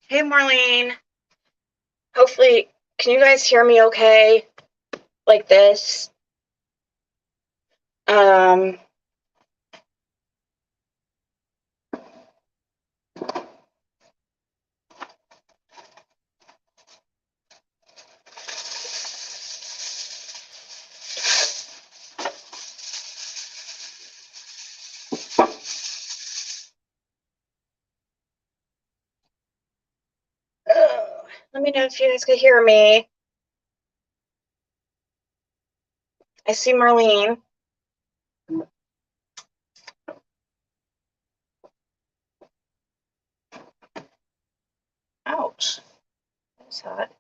Hey, Marlene. Hopefully, can you guys hear me okay? Like this? Um, Let me know if you guys can hear me. I see Marlene. Ouch. That's hot.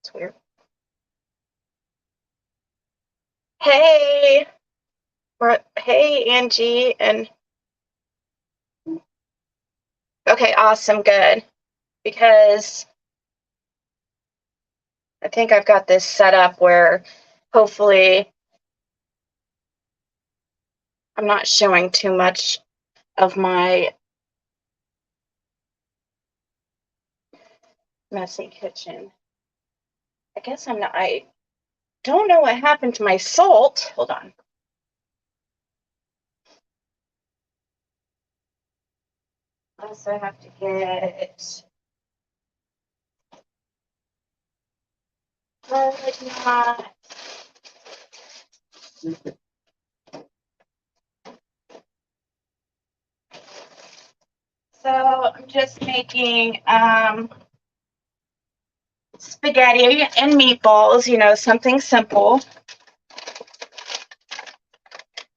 It's weird. Hey, hey, Angie. And okay, awesome, good. Because I think I've got this set up where hopefully I'm not showing too much of my messy kitchen. I guess I'm not. I don't know what happened to my salt. Hold on. Also have to get not. So I'm just making spaghetti and meatballs, something simple.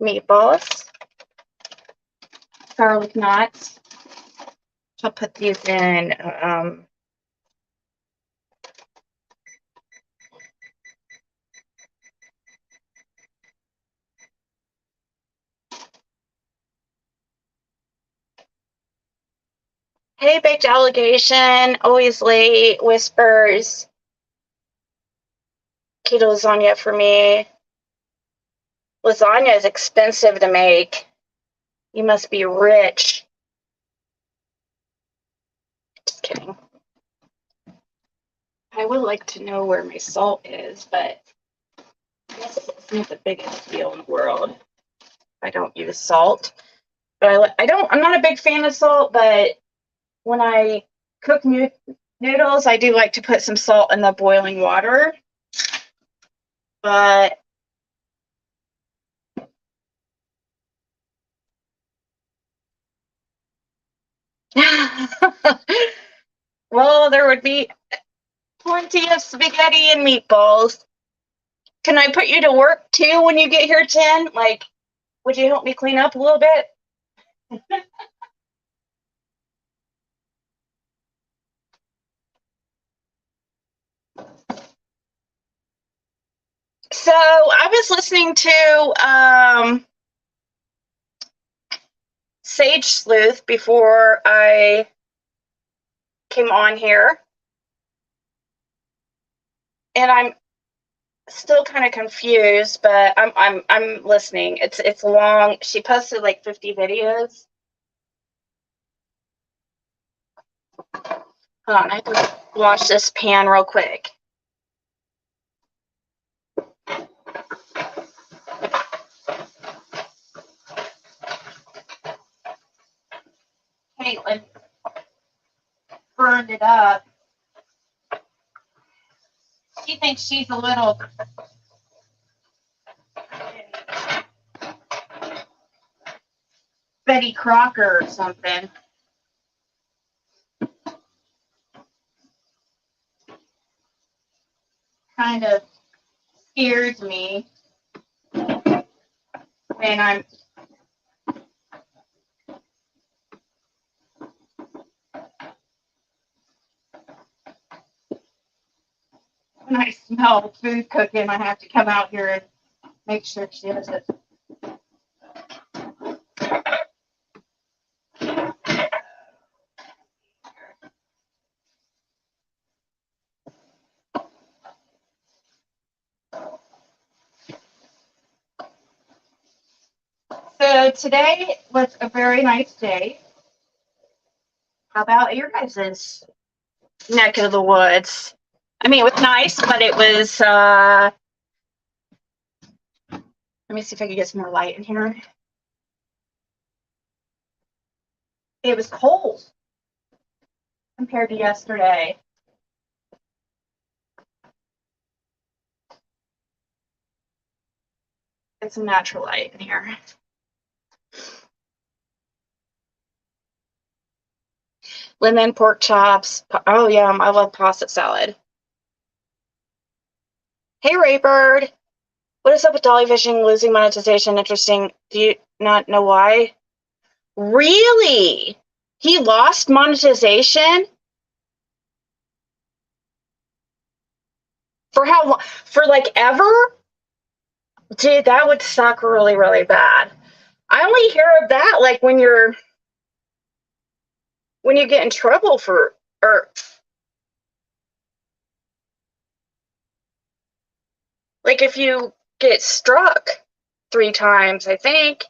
Meatballs, garlic knots. I'll put these in hey, baked allegation, always late, whispers, keto lasagna for me. Lasagna is expensive to make. You must be rich. Just kidding. I would like to know where my salt is, but I guess it's not the biggest deal in the world. I don't use salt, but I'm not a big fan of salt, but when I cook noodles, I do like to put some salt in the boiling water. But well, there would be plenty of spaghetti and meatballs. Can I put you to work too when you get here, Jen? Like, would you help me clean up a little bit? So I was listening to Sage Sleuth before I came on here, and I'm still kind of confused, but I'm listening. It's long. She posted like 50 videos. Hold on, I have to wash this pan real quick. Caitlin burned it up. She thinks she's a little Betty Crocker or something. Kind of scares me when I smell food cooking. I have to come out here and make sure she does it. So today was a very nice day. How about your guys' neck of the woods? I mean, it was nice, but it was, let me see if I can get some more light in here. It was cold compared to yesterday. Get some natural light in here. Lemon, pork chops. Oh, yeah, I love pasta salad. Hey, Raybird. What is up with dolly fishing losing monetization? Interesting. Do you not know why? Really? He lost monetization? For how long? For like ever? Dude, that would suck really, really bad. I only hear of that like when you get in trouble for, or like if you get struck 3 times, I think.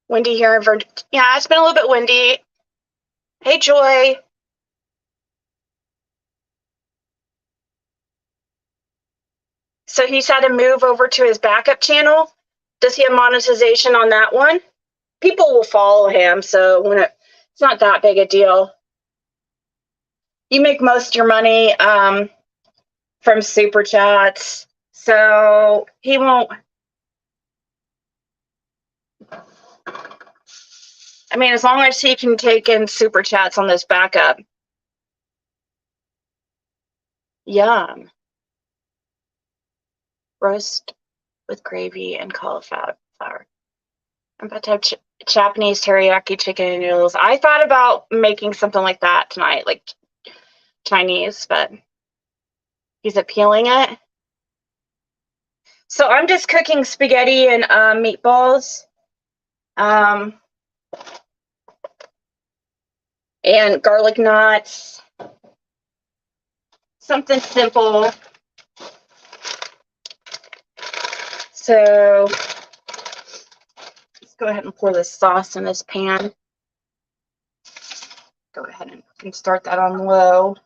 Windy here in Virginia. Yeah, it's been a little bit windy. Hey, Joy. So he's had to move over to his backup channel. Does he have monetization on that one? People will follow him, so when it's not that big a deal. You make most of your money from super chats, so he won't. I mean, as long as he can take in super chats on this backup. Yum. Roast with gravy and cauliflower. I'm about to have Japanese teriyaki chicken noodles. I thought about making something like that tonight, like Chinese, but he's appealing it. So I'm just cooking spaghetti and meatballs. And garlic knots. Something simple. So let's go ahead and pour this sauce in this pan. Go ahead and start that on low.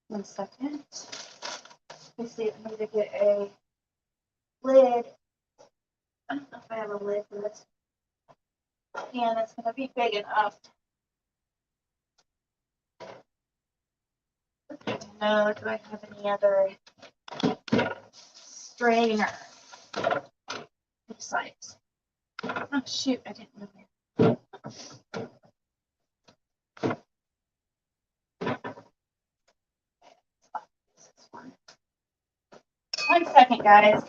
1 second. Let's see, I need to get a lid. I don't know if I have a lid for this pan that's going to be big enough. No, do I have any other strainer besides? Oh shoot, I didn't know. 1 second, guys.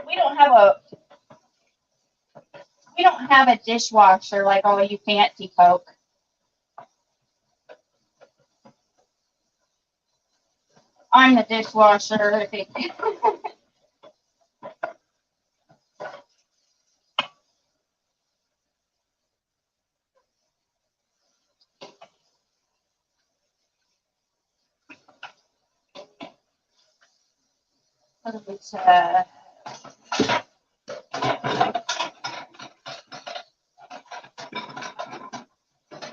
We don't have a dishwasher like all you fancy folk. I'm the dishwasher.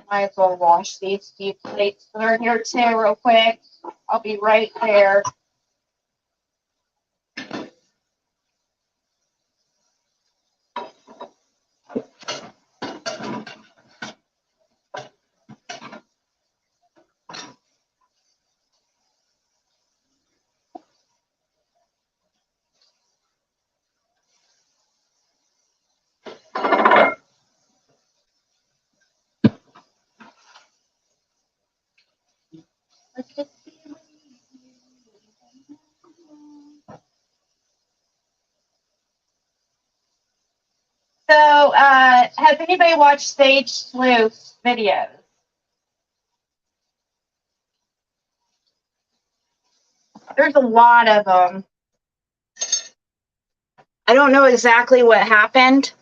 Might as well wash these few plates that are here too real quick. I'll be right there. Has anybody watched Sage Sleuth's videos? There's a lot of them. I don't know exactly what happened.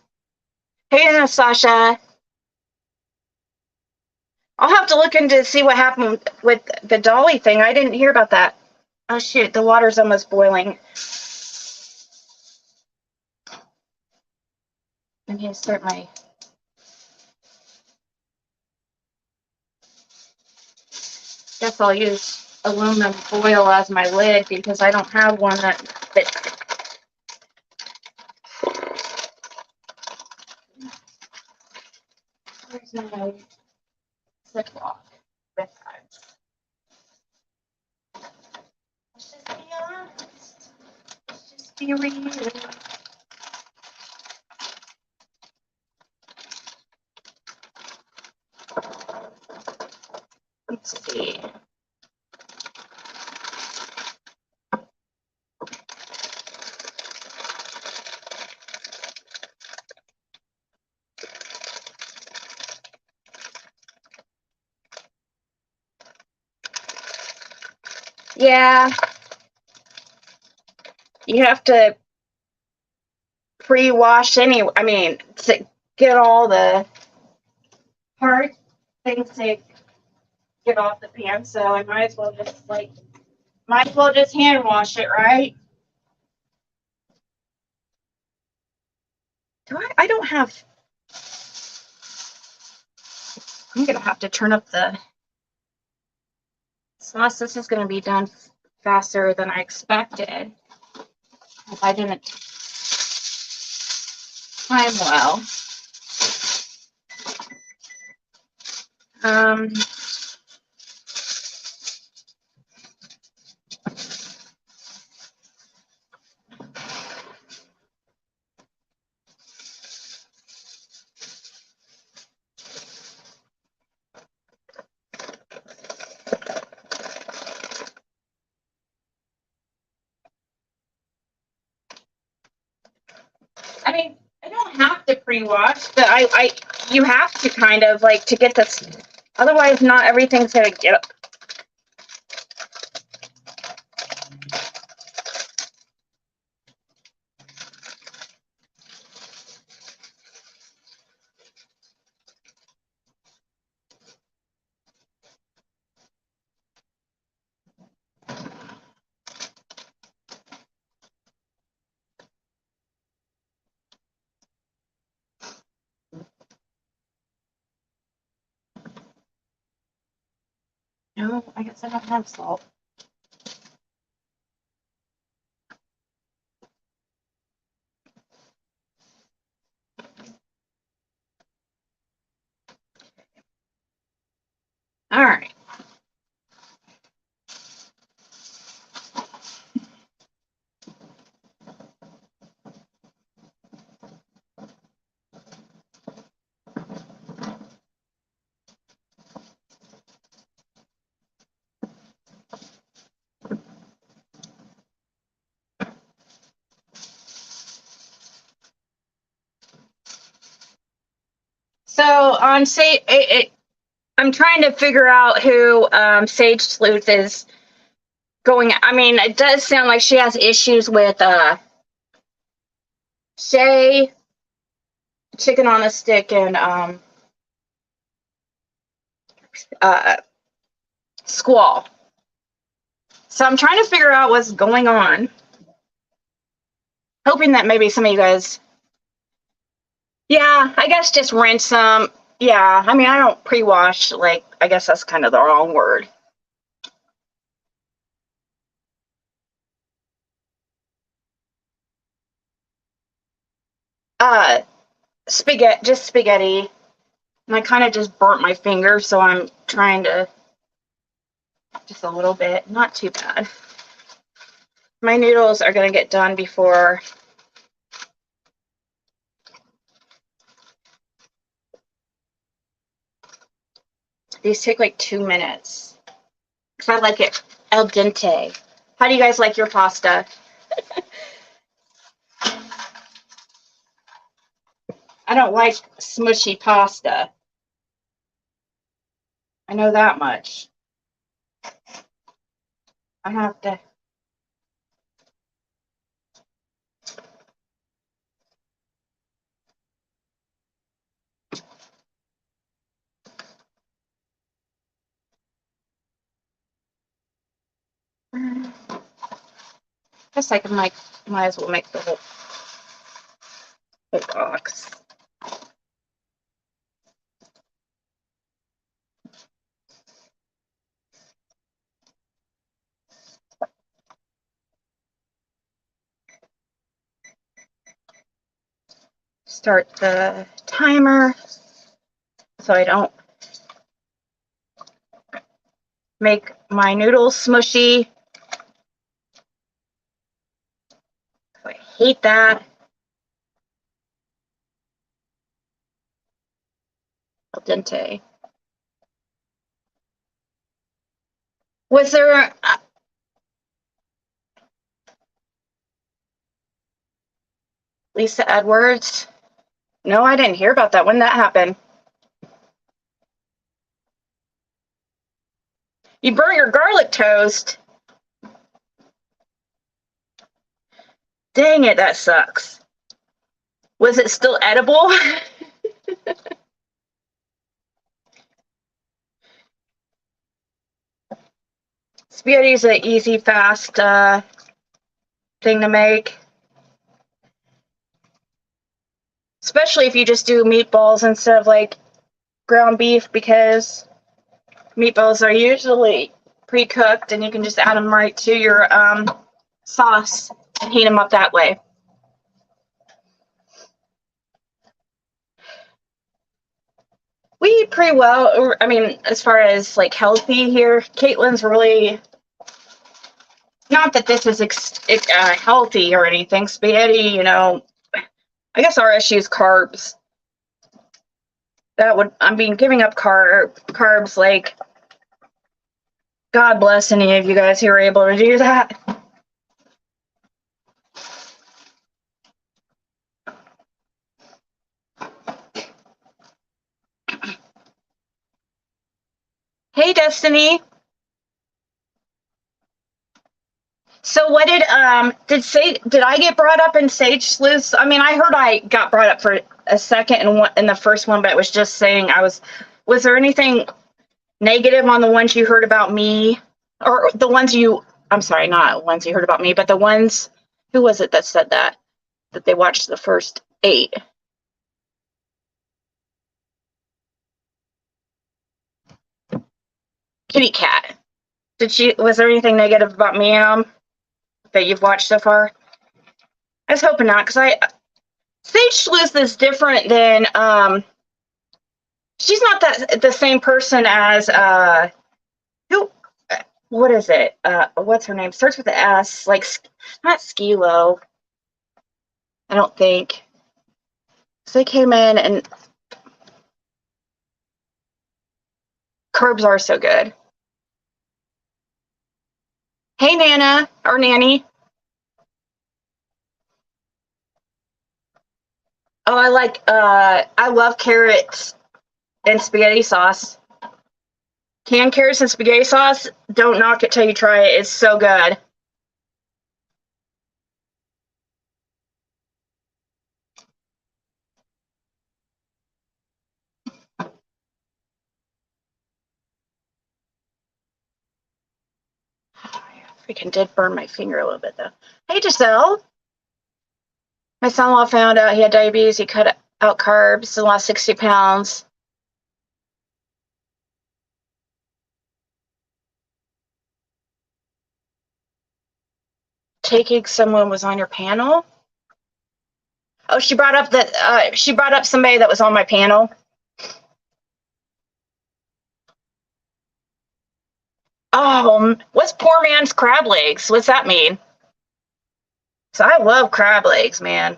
Hey, Sasha. I'll have to look into see what happened with the Dolly thing. I didn't hear about that. Oh, shoot. The water's almost boiling. I need to start my... Guess I'll use aluminum foil as my lid because I don't have one that fits. Where's my Ziploc with that? Let's just be honest. Let's just be real. Let's see. Yeah, you have to pre-wash anyway. I mean, to get all the hard things to get off the pan. So I might as well just hand wash it, right? I don't have. I'm gonna have to turn up the sauce. This is gonna be done faster than I expected. If I didn't time well. I mean, I don't have to pre-wash, but you have to kind of like to get this. Otherwise, not everything's gonna get. No, I guess I don't have salt. All right. So on I'm trying to figure out who Sage Sleuth is going. I mean, it does sound like she has issues with Shay, Chicken on a Stick, and Squall. So I'm trying to figure out what's going on. Hoping that maybe some of you guys. Yeah, I guess just rinse them. Yeah, I mean, I don't pre-wash. Like, I guess that's kind of the wrong word. Spaghetti, just spaghetti. And I kind of just burnt my finger, so I'm trying to just a little bit, not too bad. My noodles are going to get done before these take like 2 minutes. Because I like it al dente. How do you guys like your pasta? don't like smushy pasta. I know that much. I have to. Guess I can might as well make the whole box. Start the timer so I don't make my noodles smushy. I hate that. Al dente. Was there Lisa Edwards? No, I didn't hear about that. When that happened? You burnt your garlic toast. Dang it, that sucks. Was it still edible? Spaghetti is an easy, fast thing to make. Especially if you just do meatballs instead of like ground beef, because meatballs are usually pre-cooked and you can just add them right to your sauce and heat them up that way. We eat pretty well. I mean, as far as like healthy here, Caitlin's really, not that this is healthy or anything. Spaghetti, you know, I guess our issue is carbs. Giving up carbs, like, God bless any of you guys who are able to do that. Hey, Destiny. So what did I get brought up in Sage Sleuths? I mean, I heard I got brought up for a second in the first one, but it was just saying was there anything negative on the ones you heard about me, or the ones I'm sorry, not ones you heard about me, but the ones, who was it that said that they watched the first 8? Kitty Cat. Was there anything negative about me that you've watched so far? I was hoping not, because Sage Sleuth is different than she's not the same person as who, what is it? What's her name? Starts with the S, like, not Skilo, I don't think. So they came in, and carbs are so good. Hey, Nana, or Nanny. Oh, I love carrots and spaghetti sauce. Canned carrots and spaghetti sauce, don't knock it till you try it. It's so good. Freaking did burn my finger a little bit, though. Hey, Giselle. My son-in-law found out he had diabetes. He cut out carbs and lost 60 pounds. Taking someone was on your panel? Oh, she brought up somebody that was on my panel. Oh, what's poor man's crab legs? What's that mean? So I love crab legs, man.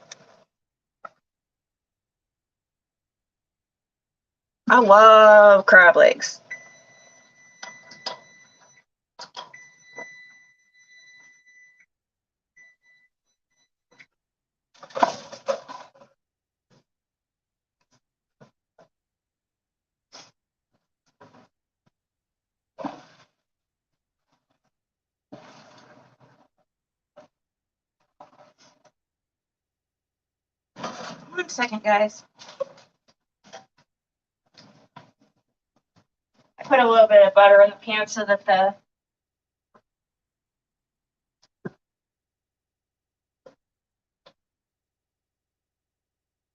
I love crab legs. 1 second, guys. I put a little bit of butter in the pan so that the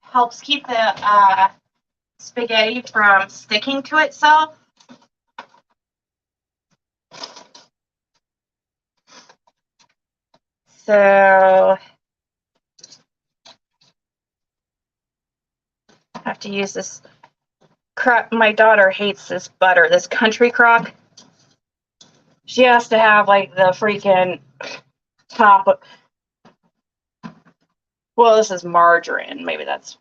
helps keep the spaghetti from sticking to itself. So I have to use this crock. My daughter hates this butter, this country crock. She has to have like the freaking top. Well, this is margarine. Maybe that's.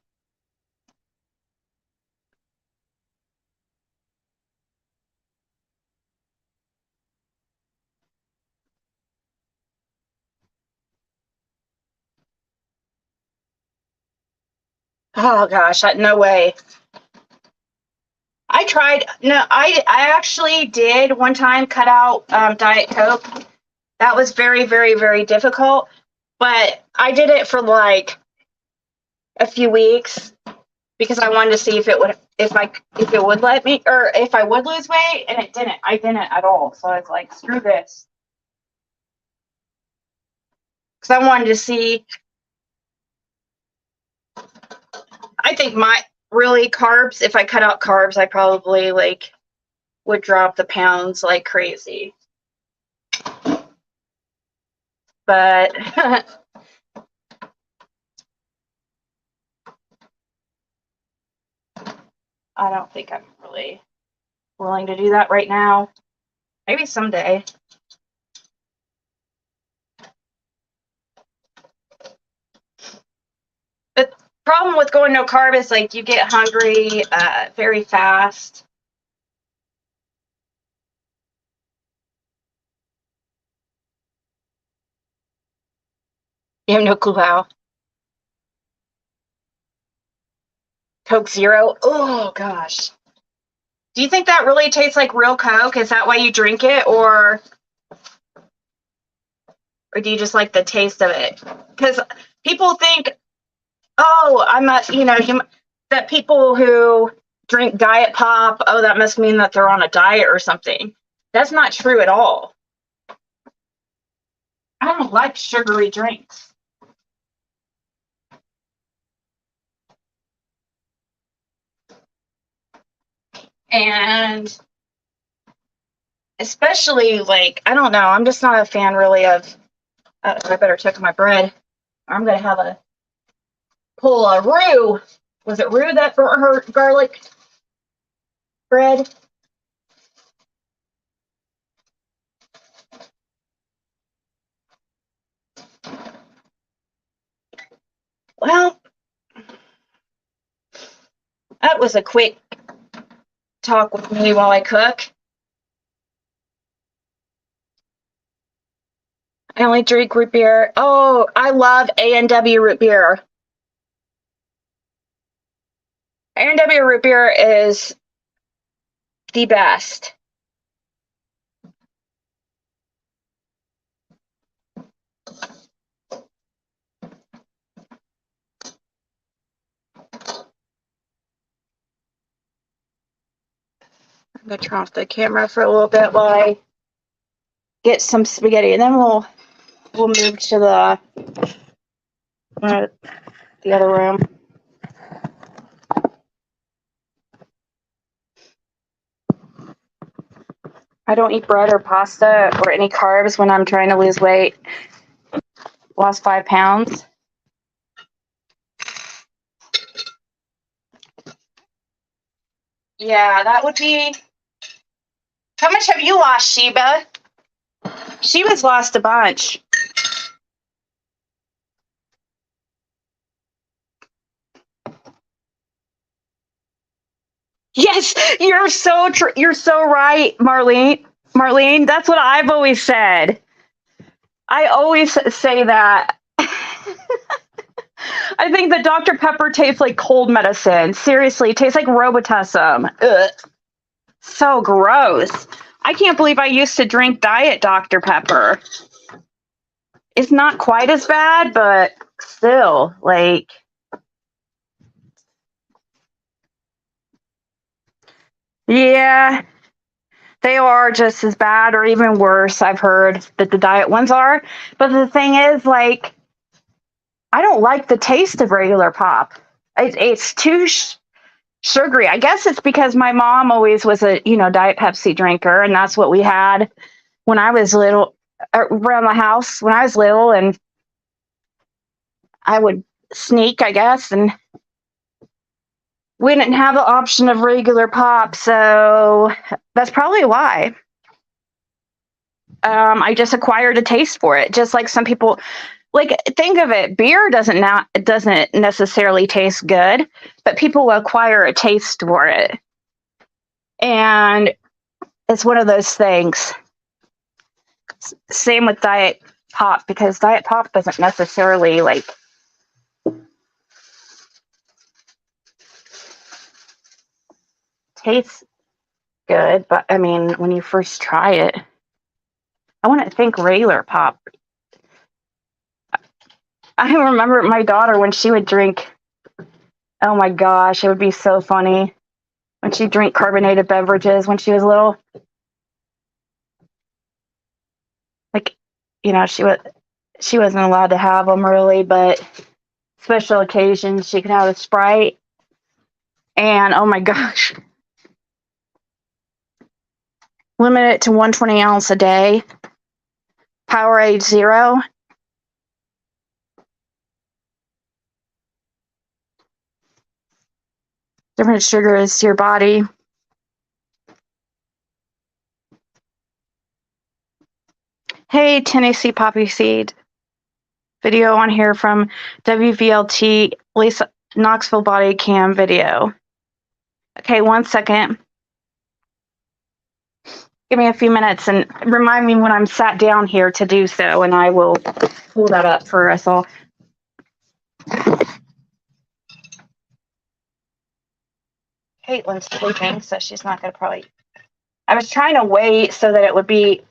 Oh gosh, no way. I tried. No, I actually did one time cut out Diet Coke. That was very, very, very difficult. But I did it for like a few weeks because I wanted to see if it would let me, or if I would lose weight, and it didn't. I didn't at all. So I was like, screw this. Because I wanted to see. I think really carbs, if I cut out carbs, I probably like would drop the pounds like crazy. But I don't think I'm really willing to do that right now. Maybe someday. The problem with going no carb is like you get hungry very fast. You have no clue how. Coke Zero? Oh gosh. Do you think that really tastes like real Coke? Is that why you drink it, or do you just like the taste of it? Because people think, oh, I'm not, that people who drink Diet Pop, oh, that must mean that they're on a diet or something. That's not true at all. I don't like sugary drinks. And especially, like, I don't know, I'm just not a fan really of, I better check my bread. I'm going to have a pull a roux. Was it roux that for her garlic bread? Well, that was a quick talk with me while I cook. I only drink root beer. Oh, I love A&W root beer. A&W root beer is the best. I'm going to turn off the camera for a little bit while I get some spaghetti, and then we'll move to the other room. I don't eat bread or pasta or any carbs when I'm trying to lose weight. Lost 5 pounds. Yeah, that would be. How much have you lost, Sheba? Sheba's lost a bunch. Yes, you're so you're so right, Marlene. Marlene, that's what I've always said. I always say that. I think that Dr. Pepper tastes like cold medicine. Seriously, it tastes like Robitussin. Ugh. So gross. I can't believe I used to drink Diet Dr. Pepper. It's not quite as bad, but still, like, Yeah, they are just as bad or even worse. I've heard that the diet ones are. But the thing is, like, I don't like the taste of regular pop. It's too sugary. I guess it's because my mom always was a, Diet Pepsi drinker, and that's what we had when I was little, around the house when I was little, and I would sneak, I guess, and we didn't have the option of regular pop, so that's probably why. I just acquired a taste for it, just like some people. Like, think of it, beer doesn't necessarily taste good, but people acquire a taste for it, and it's one of those things. Same with diet pop, because diet pop doesn't necessarily like taste good, but I mean, when you first try it, I wouldn't think regular pop. I remember my daughter when she would drink. Oh my gosh, it would be so funny when she'd drink carbonated beverages when she was little. Like, she wasn't allowed to have them really, but special occasions she could have a Sprite. And oh my gosh, limit it to 120 ounce a day. Powerade Zero. Different sugars to your body. Hey, Tennessee Poppy Seed. Video on here from WVLT Lisa Knoxville body cam video. Okay, 1 second. Give me a few minutes and remind me when I'm sat down here to do so, and I will pull that up for us all. Caitlin's sleeping, so she's not going to probably. I was trying to wait so that it would be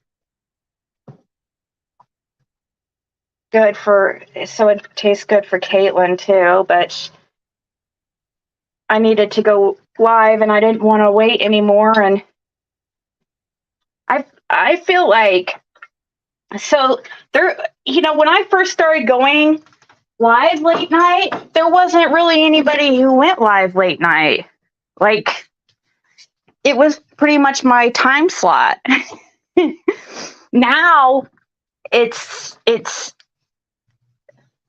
good so it tastes good for Caitlin too, but I needed to go live and I didn't want to wait anymore. And I feel like, so there, when I first started going live late night, there wasn't really anybody who went live late night. Like, it was pretty much my time slot. Now it's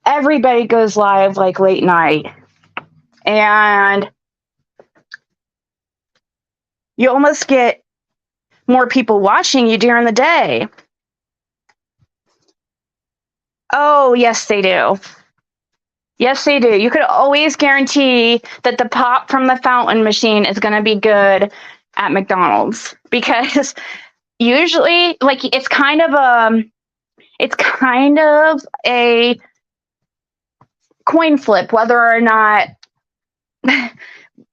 everybody goes live like late night, and you almost get more people watching you during the day. Oh, yes, they do. Yes, they do. You could always guarantee that the pop from the fountain machine is going to be good at McDonald's, because usually, like, it's kind of a coin flip whether or not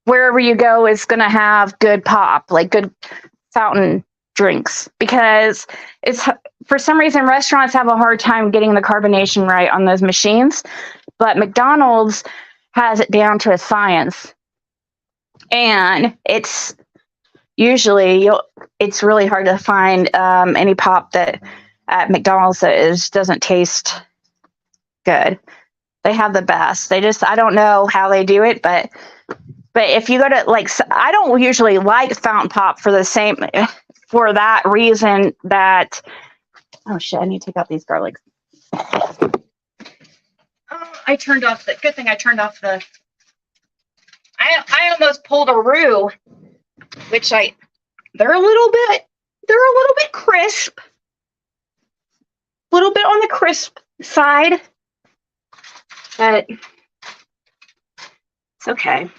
wherever you go is going to have good pop, like good fountain drinks, because it's, for some reason, restaurants have a hard time getting the carbonation right on those machines, but McDonald's has it down to a science. And it's usually, it's really hard to find any pop that at McDonald's that doesn't taste good. They have the best. I don't know how they do it, but if you go to, like, I don't usually like fountain pop for that reason that, oh shit, I need to take out these garlics. Oh, good thing I turned off the, I almost pulled a roux, which they're a little bit crisp. A little bit on the crisp side, but it's okay.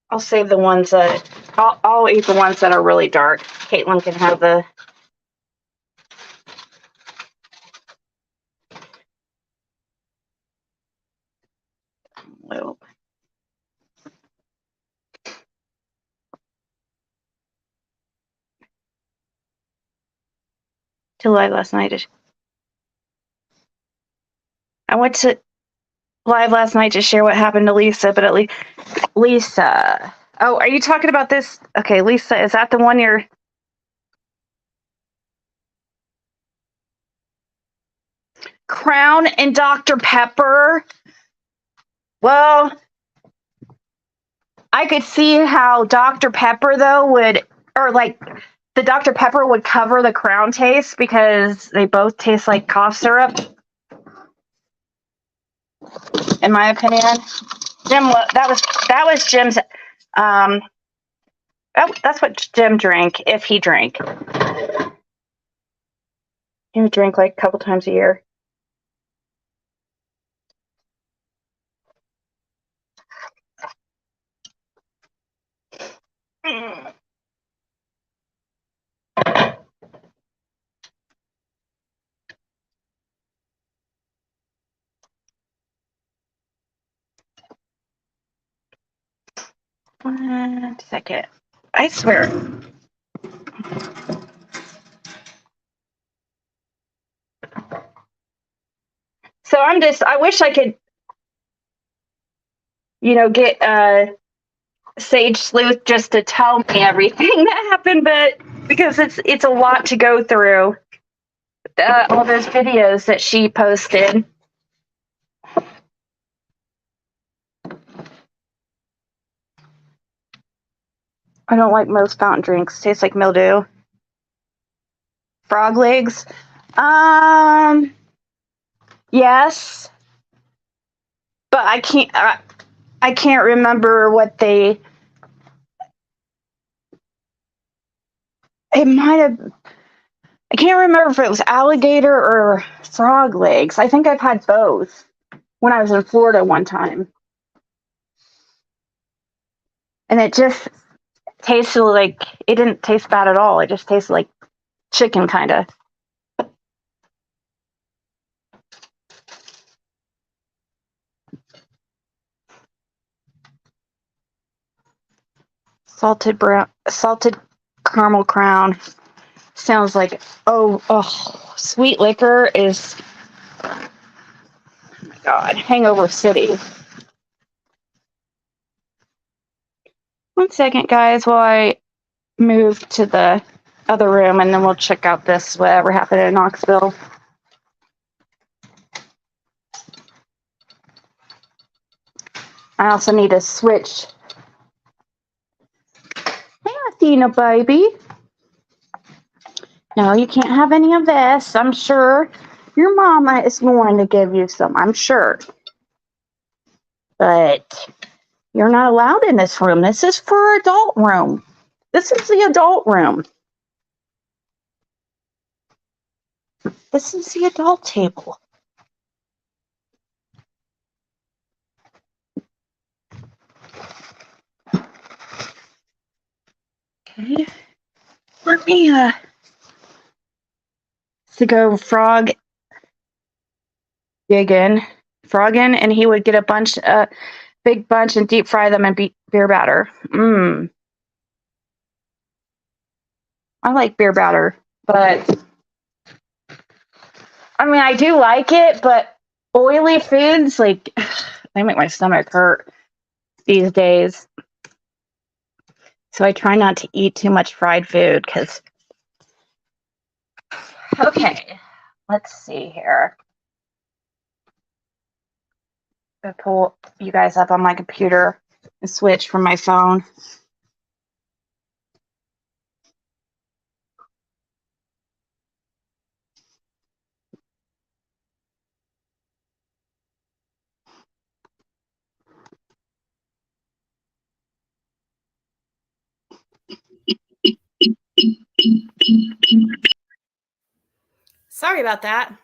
I'll save the ones that, I'll eat the ones that are really dark. Caitlin can have the, well, to live last night. I went to live last night to share what happened to Lisa, but at least Lisa, Oh, are you talking about this? Okay, Lisa, is that the one you're... Crown and Dr. Pepper? Well, I could see how Dr. Pepper, though, would... Or, like, the Dr. Pepper would cover the Crown taste because they both taste like cough syrup. In my opinion. Jim, that was Jim's... that's what Jim drank, if he drank. He would drink like a couple times a year. One second. I swear. So I wish I could, get Sage Sleuth just to tell me everything that happened, but because it's a lot to go through. All those videos that she posted. I don't like most fountain drinks. Tastes like mildew. Frog legs? Yes. But I can't remember what they... It might have... I can't remember if it was alligator or frog legs. I think I've had both when I was in Florida one time. And it just tasted like... It didn't taste bad at all. It just tasted like chicken, kind of. Salted caramel crown. Sounds like, sweet liquor is, oh my God, hangover city. One second, guys, while I move to the other room, and then we'll check out this, whatever happened in Knoxville. I also need to switch. Hey, Athena, baby. No, you can't have any of this. I'm sure your mama is going to give you some, I'm sure. But you're not allowed in this room. This is for adult room. This is the adult room. This is the adult table. Okay. Let me to go frogging, and he would get a big bunch and deep fry them in beer batter. I like beer batter, but I mean, I do like it, but oily foods, like, they make my stomach hurt these days. So I try not to eat too much fried food because... Okay, let's see here. I'm gonna pull you guys up on my computer and switch from my phone. Sorry about that.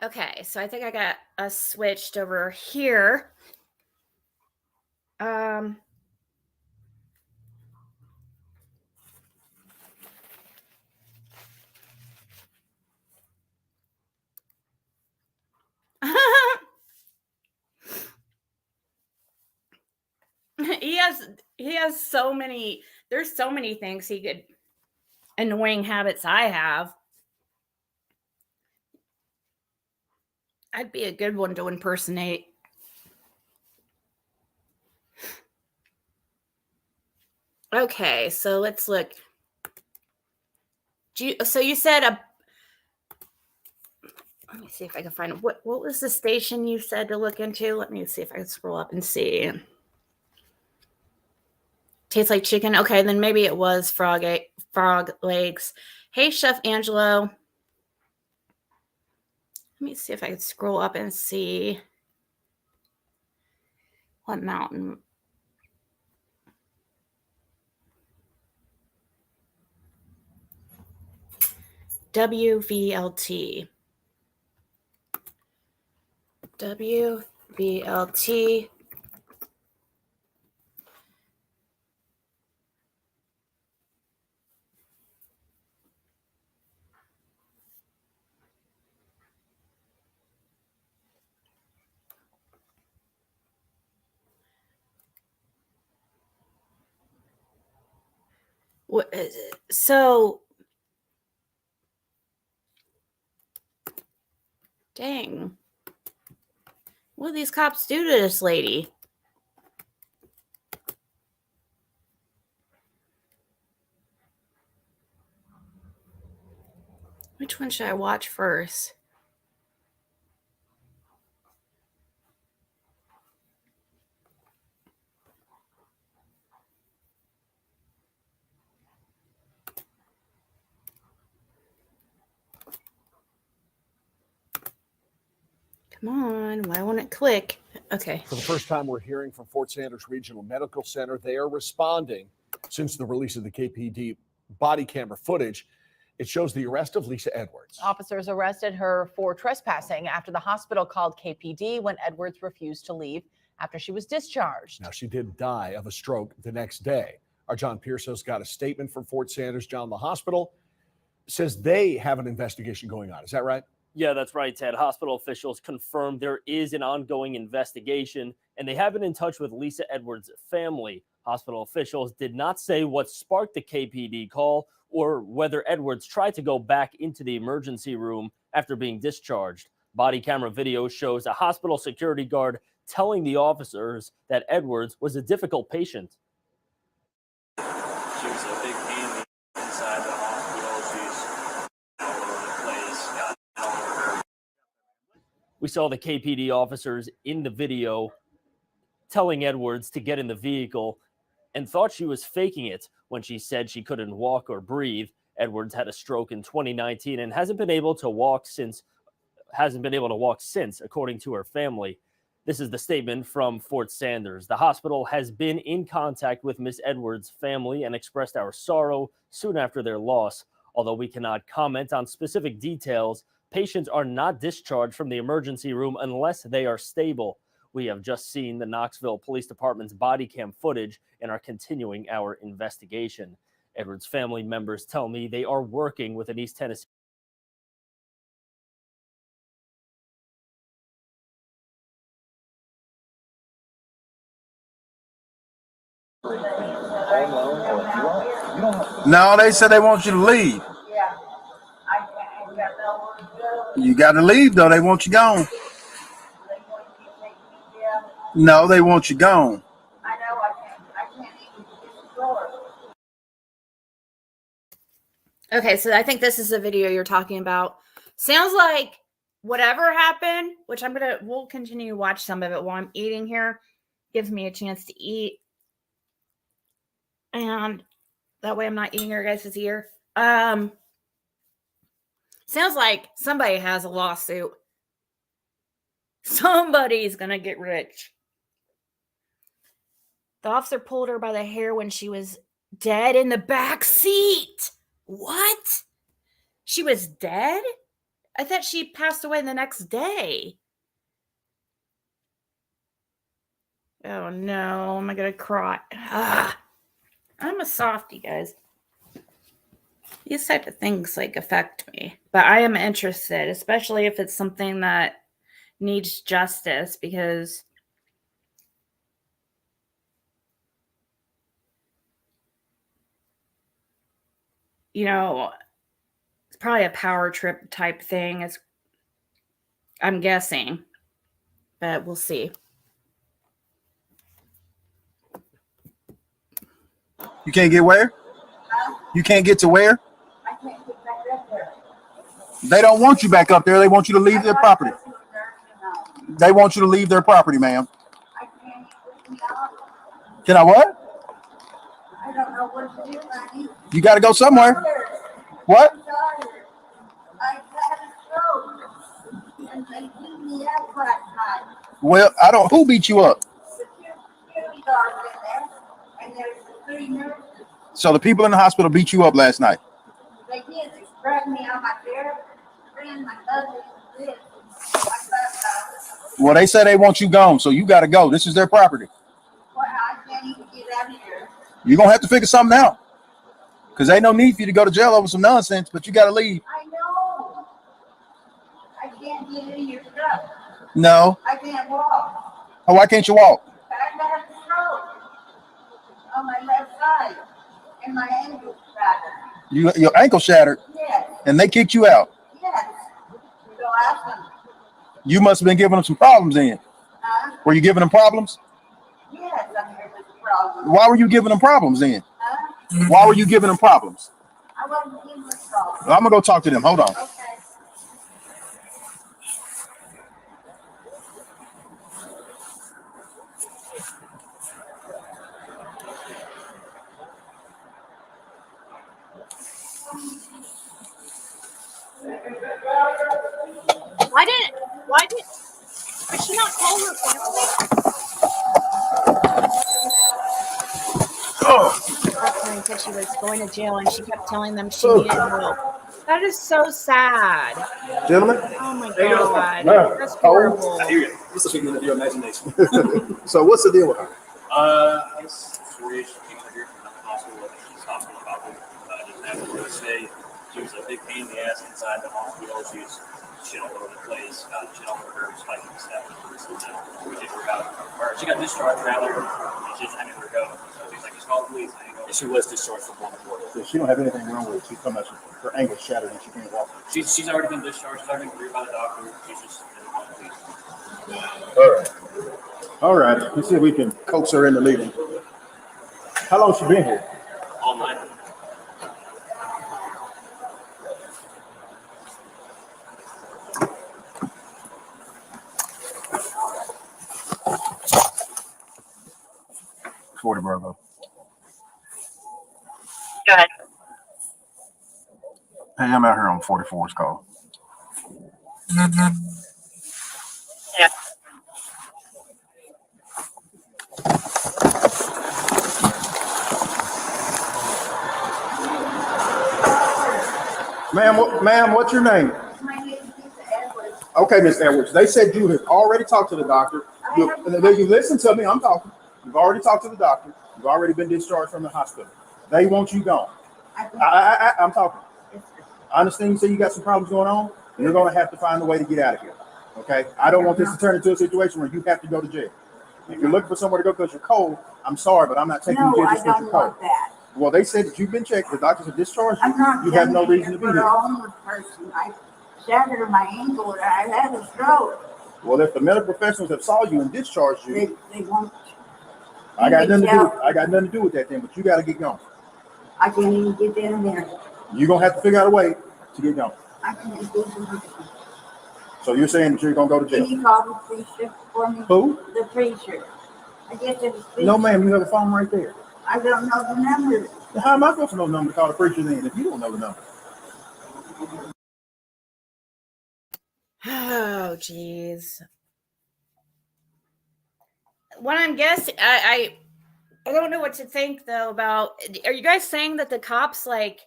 Okay, so I think I got us switched over here. He has so many, there's so many things he could, annoying habits I have. I'd be a good one to impersonate. Okay, so let's look. So you said let me see if I can find what was the station you said to look into? Let me see if I can scroll up and see. Tastes like chicken. Okay, then maybe it was frog legs. Hey, Chef Angelo. Let me see if I can scroll up and see what mountain. WVLT. WVLT. What is it? So, dang. What do these cops do to this lady? Which one should I watch first? Come on, why won't it click? Okay. For the first time, we're hearing from Fort Sanders Regional Medical Center. They are responding since the release of the KPD body camera footage. It shows the arrest of Lisa Edwards. Officers arrested her for trespassing after the hospital called KPD when Edwards refused to leave after she was discharged. Now, she did die of a stroke the next day. Our John Pearso's got a statement from Fort Sanders. John, the hospital says they have an investigation going on. Is that right? Yeah, that's right, Ted. Hospital officials confirmed there is an ongoing investigation, and they have been in touch with Lisa Edwards' family. Hospital officials did not say what sparked the KPD call or whether Edwards tried to go back into the emergency room after being discharged. Body camera video shows a hospital security guard telling the officers that Edwards was a difficult patient. She was a big pain inside the hospital. She's all over the place. We saw the KPD officers in the video telling Edwards to get in the vehicle and thought she was faking it when she said she couldn't walk or breathe. Edwards had a stroke in 2019 and hasn't been able to walk since, according to her family. This is the statement from Fort Sanders. The hospital has been in contact with Miss Edwards' family and expressed our sorrow soon after their loss. Although we cannot comment on specific details, patients are not discharged from the emergency room unless they are stable. We have just seen the Knoxville Police Department's body cam footage and are continuing our investigation. Edwards' family members tell me they are working with an East Tennessee. No, they said they want you to leave. You got to leave, though. They want you gone. No, they want you gone. Okay, so I think this is the video you're talking about. Sounds like whatever happened, which we'll continue to watch some of it while I'm eating here. Gives me a chance to eat. And that way I'm not eating your guys' ear. Sounds like somebody has a lawsuit. Somebody's gonna get rich. The officer pulled her by the hair when she was dead in the back seat. What? She was dead? I thought she passed away the next day. Oh no, am I gonna cry? I'm a softie, guys. These type of things affect me. But I am interested, especially if it's something that needs justice, because it's probably a power trip type thing. I'm guessing, but we'll see. You can't get where? You can't get to where? I can't get back up there. They don't want you back up there. They want you to leave their property. They want you to leave their property, ma'am. I can't get me out. Can I what? I don't know what to do, honey. You got to go somewhere. What? I'm tired. I had a stroke. And they beat me up last night. Well, I don't. Who beat you up? The security guards in there. And there's the 3 nurses. So the people in the hospital beat you up last night. They did. They grabbed me out my chair, ran my husband and this. I thought, Well, they say they want you gone, so you got to go. This is their property. well, I can't even get out of here. You're going to have to figure something out. Because ain't no need for you to go to jail over some nonsense, but you got to leave. I know. I can't get in your truck. No. I can't walk. Oh, why can't you walk? I got a stroke on my left side. And my ankle shattered. Your ankle shattered, Yes. and they kicked you out. Yes. So ask them. You must have been giving them some problems then. Huh? Were you giving them problems? Yes, I'm here with the problem. Why were you giving them problems then? Huh? Why were you giving them problems? I wasn't giving a problem. Well, I'm going to go talk to them. Hold on. Okay. Why did, could she not call her family? Her said she was going to jail and she kept telling them she needed help. That is so sad. Gentlemen. Oh my God. No. That's Oh. horrible. I hear you. What's the figment of your imagination? So what's the deal with her? I guess story is she came out here from the hospital. She's hospital about didn't have to really stay. She was a big pain in the ass inside the hospital. She was shit all over the place. Shit all over her, spiking step. We kicked her out. Or she got discharged rather. And she didn't have anywhere to go. So she's like, just call the police. And she was discharged from Baltimore. So she don't have anything wrong with it. She's talking about her ankle shattered and she can't walk. She's already been discharged. She's already been cleared by the doctor. She's just didn't call the police. All right. All right. Let's see if we can coax her into leaving. How long has she been here? All night. Forty Bravo. Go ahead. Hey, I'm out here on 44's call. Yeah. Ma'am, what's your name? My name is Lisa Edwards. Okay, Miss Edwards. They said you have already talked to the doctor. You listen to me. I'm talking. You've already talked to the doctor. You've already been discharged from the hospital. They want you gone. I'm talking. I understand you say you got some problems going on. You're going to have to find a way to get out of here. Okay? I don't want this to turn into a situation where you have to go to jail. If you're looking for somewhere to go because you're cold, I'm sorry, but I'm not taking you No, to jail I just because don't you're cold. want that. Well, they said that you've been checked. The doctors have discharged you. I'm not You have no coming reason to be for here. a homeless person. I shattered my ankle and I had a stroke. Well, if the medical professionals have saw you and discharged you, They won't. I got nothing to do with that then, but you got to get going. I can't even get down there. You're going to have to figure out a way to get going. I can't do it. So you're saying that you're going to go to Can jail? you call the preacher for me? Who? The preacher. I guess it's No, ma'am, you have a phone right there. I don't know the number. How am I supposed to know the number to call the preacher then if you don't know the number? Oh, geez. What I'm guessing, I don't know what to think though about. Are you guys saying that the cops like?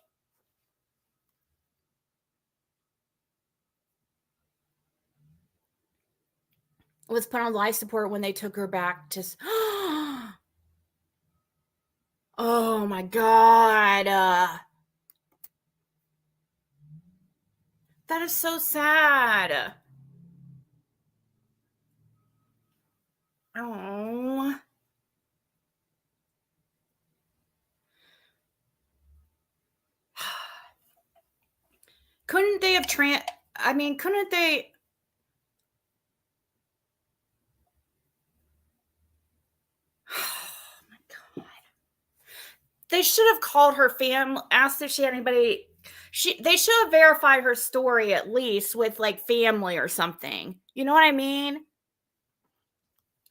Was put on life support when they took her back to. Oh my God. That is so sad. Oh. Couldn't they have couldn't they? Oh my God. They should have called her family, asked if she had anybody. They should have verified her story at least with like family or something. You know what I mean?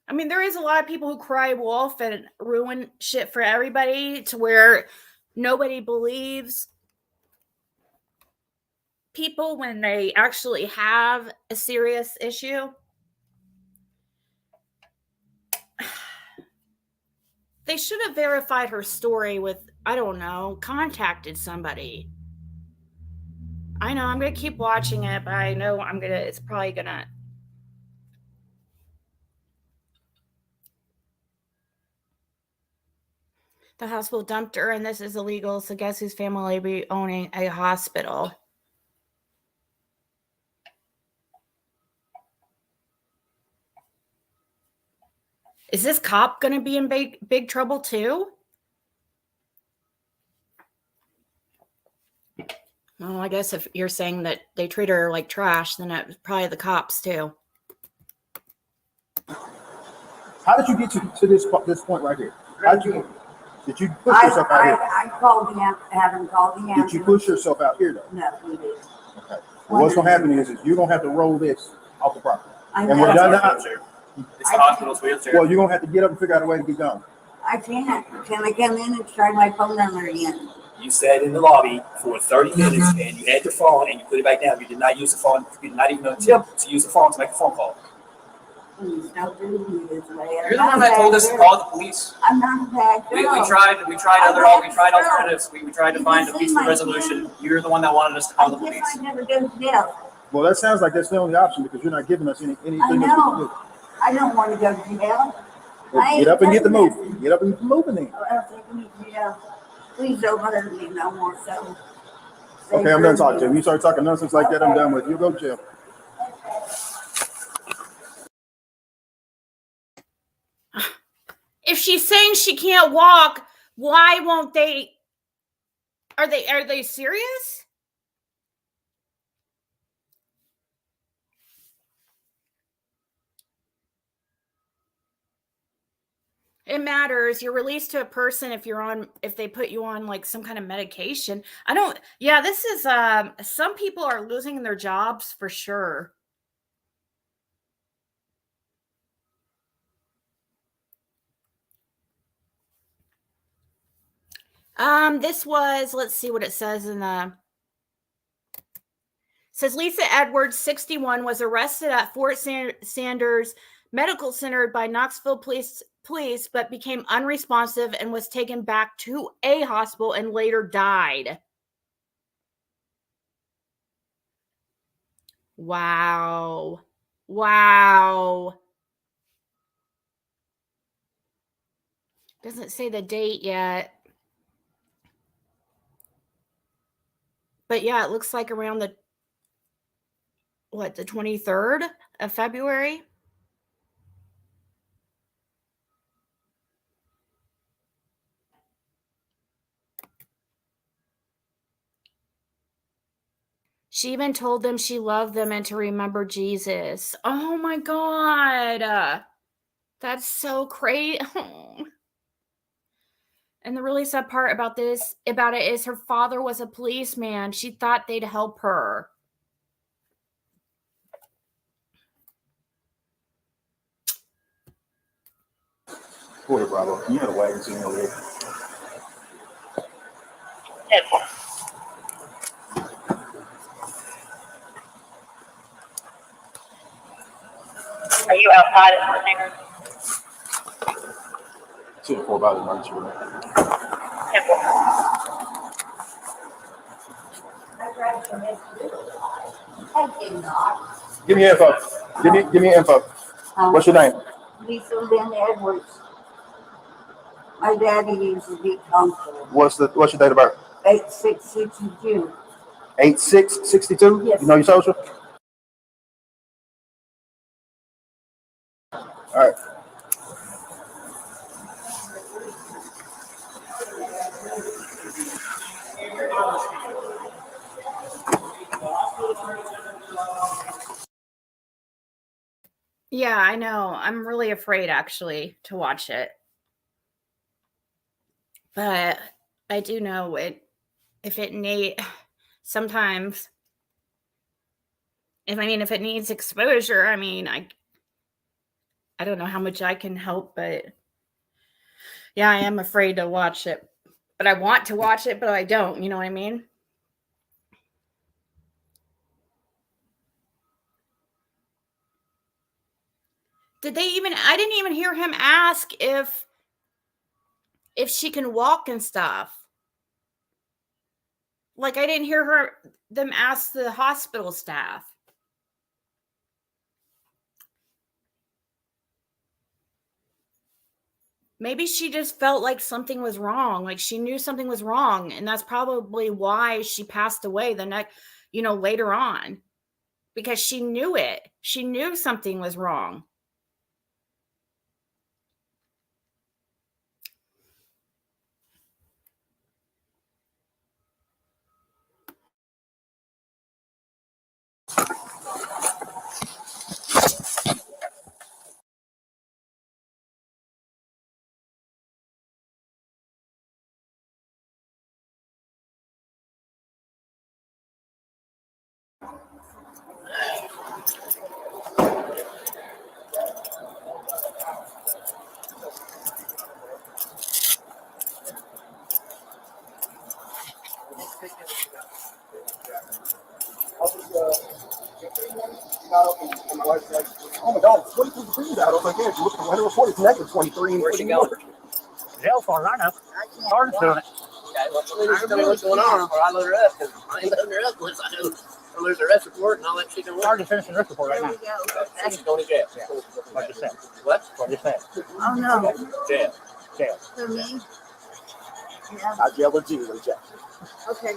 I mean, there is a lot of people who cry wolf and ruin shit for everybody to where nobody believes people when they actually have a serious issue. They should have verified her story with, I don't know, contacted somebody. I know I'm going to keep watching it, but I know it's probably going to. The hospital dumped her, and this is illegal, so guess whose family will be owning a hospital? Is this cop going to be in big trouble too? Well, I guess if you're saying that they treat her like trash, then it's probably the cops too. How did you get to this point right here? Did you push yourself out here? I called the haven't called the ambulance. Did you push yourself out here though? No, we didn't. Okay. Well, what's gonna happen is you're gonna have to roll this off the property. I And we're done know. now. It's the hospital's wheelchair. Well, you're gonna have to get up and figure out a way to get going. I can't. Can I come in and try my phone number again? You sat in the lobby for 30 minutes and you had your phone and you put it back down. You did not use the phone. You did not even attempt to use the phone to make a phone call. Please don't do me this way. You're the one that told us to call the police. I'm not a bad We girl. tried alternatives. We tried to find a peaceful resolution. You're the one that wanted us to call the I guess police. I never go to jail. Well, that sounds like that's the only option because you're not giving us anything I that we know. can do. I don't want to go to jail. Well, get up and get the move. Get up and get the moving then. Or else they can be jail. Please don't hurt me no more. So. Okay, I'm done talking to you. You start talking nonsense like that, I'm done with you. Go to jail. If she's saying she can't walk, why won't they? Are they serious? It matters. You're released to a person if they put you on like some kind of medication. This is some people are losing their jobs for sure. This was, let's see what it says says Lisa Edwards, 61, was arrested at Fort Sanders Medical Center by Knoxville police, but became unresponsive and was taken back to a hospital and later died. Wow. Doesn't say the date yet. But yeah, it looks like around the 23rd of February. She even told them she loved them and to remember Jesus. Oh my God. That's so crazy. And the really sad part about it is her father was a policeman. She thought they'd help her. Quarter Bravo. You had a wagon scene over there. Are you outside at Fort Sanders? 2-4 by the emergency room. I did not. Give me info. Give me info. What's your name? Lisa Lynn Edwards. My daddy used to be comfortable. What's your date of birth? 8662. 8662? Yes. You know your social? All right. Yeah, I know. I'm really afraid actually to watch it. But I do know it. If it sometimes, if it needs exposure, I don't know how much I can help, but yeah, I am afraid to watch it. But I want to watch it, but I don't. You know what I mean? I didn't even hear him ask if she can walk and stuff. Like, I didn't hear them ask the hospital staff. Maybe she just felt like something was wrong. Like she knew something was wrong. And that's probably why she passed away later on. Because she knew it. She knew something was wrong. Oh my God, it's 22 degrees out. I was like, yeah, if you look at the weather report, it's negative 23. Where's she going? Jail, as far as I know. Sergeant's doing it. Okay, well, please tell me what's going on before I load her up, because I ain't loading her up unless I know I'll lose the rest report and all that shit can work. Sergeant finishing the rest report right now. She's going to jail. Yeah. What you said. What? What you said. Oh, no. Jail. Jail. For me? Yeah. I jail or G, with Jack. Okay.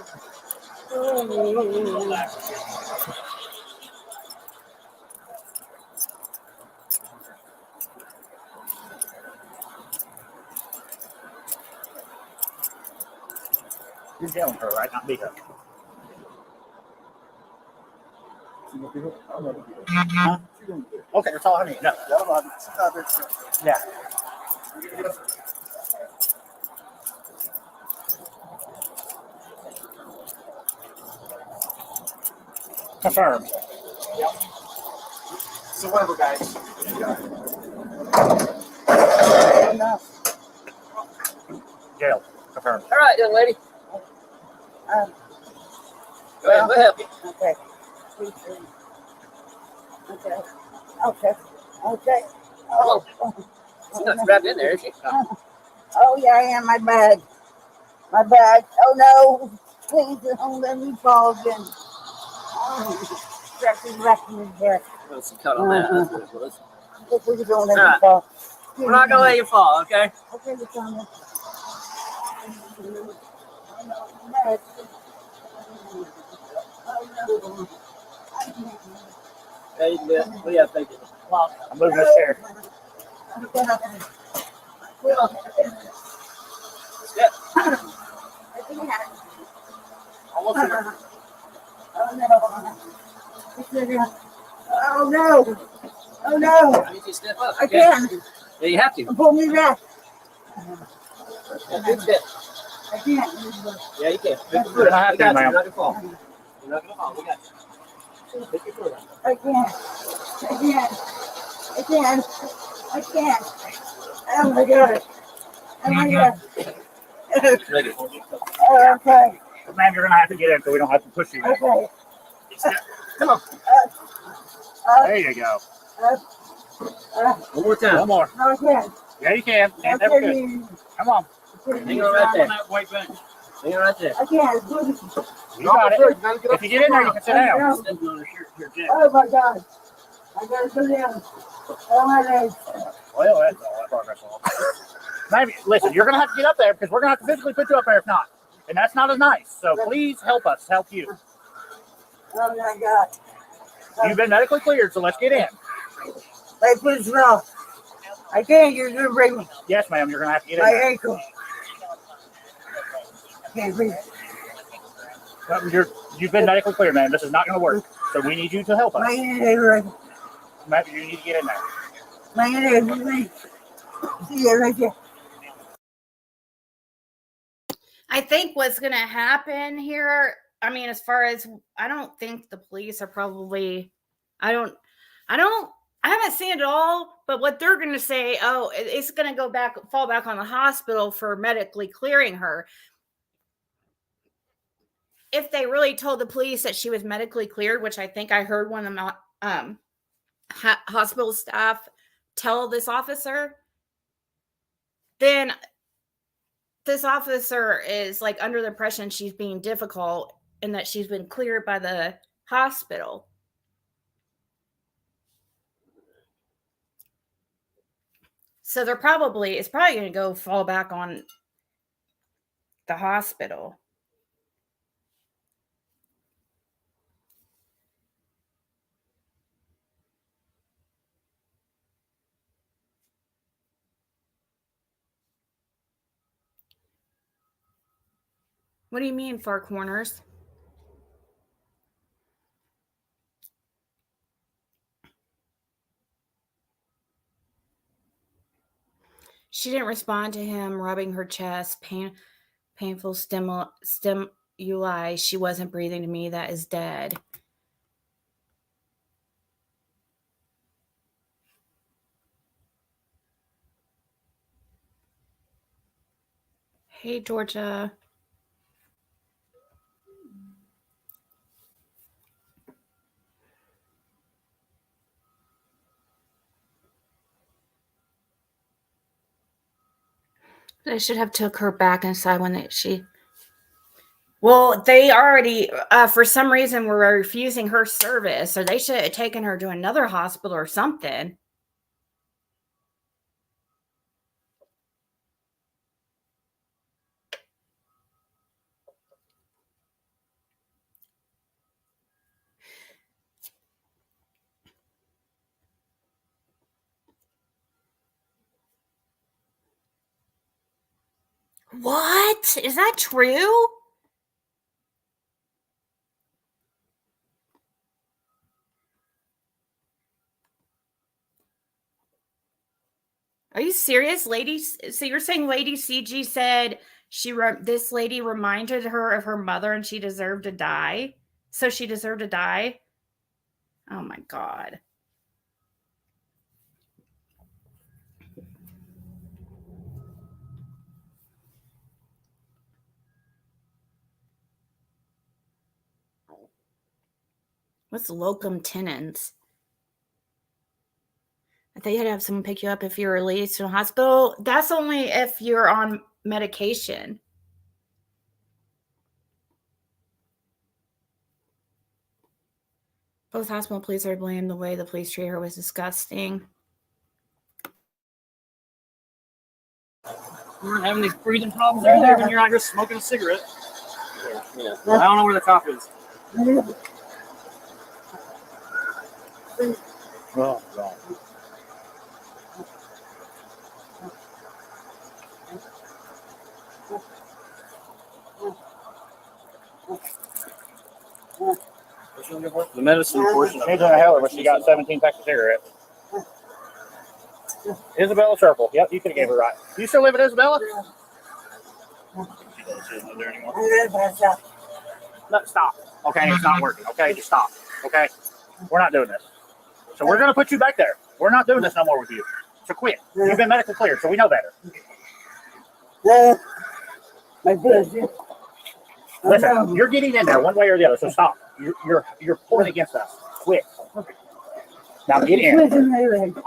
You're jailing her, right? Not beat her. Huh? Okay, that's all I need. No. Yeah. Confirmed. Yep. So whatever, guys. Jail. Confirmed. All right, young lady. Go ahead, we'll help you. Okay. Okay. Okay. Okay. Oh, she's not wrapped in there, is she? Oh, yeah, I am. My bag. My bag. Oh, no. Please don't let me fall again. Oh, stretching wrapped in his hair. Well, some cut on that. That's what it was. Please don't let All me right. fall. We're not going to let you fall, okay? Okay, the camera. Yeah, you can do it. Well, yeah, thank you. I'm moving this chair. Step. Almost there. Oh no! Oh no! I need you to step up. I Okay? can't. Yeah, you have to. Pull me back. Yeah, big step. I can't. Yeah, you can. You're gonna have We to, got you. ma'am. You're not going to fall. You're not going to fall. We got you. Pick your foot up. I can't. I can't. I can't. I can't. Oh my god. Oh my god. Ready. Okay. Ma'am, you're gonna have to get in so we don't have to push you. Okay. Come on. There you go. One more time. One more. No, I can't. Yeah, you can. I That's good. can't. Come on. Hang on right there. that white bench. Hang on right there. I can't. You got it. If you get in there, you can sit down. Stepping on her shirt here, Jack. Oh my god. I gotta go down. Oh my legs. Well, that's all that progress all. Maybe, listen, you're going to have to get up there because we're going to have to physically put you up there if not. And that's not as nice. So please help us help you. Oh my god. You've been medically cleared, so let's get in. My foot's rough. I can't. You're gonna break Yes, ma'am, you're going to have to get in my there. ankle. I can't breathe. You've been medically cleared, man. This is not going to work. So we need you to help My us. hand. Ma'am, you need to get in there. My hand. See it right there. I think what's going to happen here, I mean, as far as, I don't think the police are probably, I haven't seen it all, but what they're going to say, oh, it's going to fall back on the hospital for medically clearing her. If they really told the police that she was medically cleared, which I think I heard one of the hospital staff tell this officer, then this officer is like under the impression she's being difficult and that she's been cleared by the hospital. So it's probably going to go fall back on the hospital. What do you mean, far corners? She didn't respond to him rubbing her chest, painful stimuli. She wasn't breathing to me. That is dead. Hey, Georgia. They should have took her back inside when well, they already, for some reason, were refusing her service. So they should have taken her to another hospital or something. What? Is that true? Are you serious, ladies? So you're saying Lady CG said this lady reminded her of her mother and she deserved to die? So she deserved to die? Oh my God. What's locum tenens? I thought you had to have someone pick you up if you're released from the hospital. That's only if you're on medication. Both hospital police are blamed. The way the police treated her was disgusting. You weren't having these breathing problems over there when you're out here smoking a cigarette. Yeah. I don't know where the top is. Oh, God. The medicine portion of She's in a hell of it. She got 17 packs of cigarettes. Isabella Circle. Yep, you could have gave her right. You still live at Isabella? She doesn't live there anymore. No, stop. Okay, it's not working. Okay, just stop. Okay, we're not doing this. So we're gonna put you back there. We're not doing this no more with you. So quit. You've been medically cleared, so we know better. Listen, you're getting in there one way or the other. So stop. You're pulling against us. Quit. Now get in.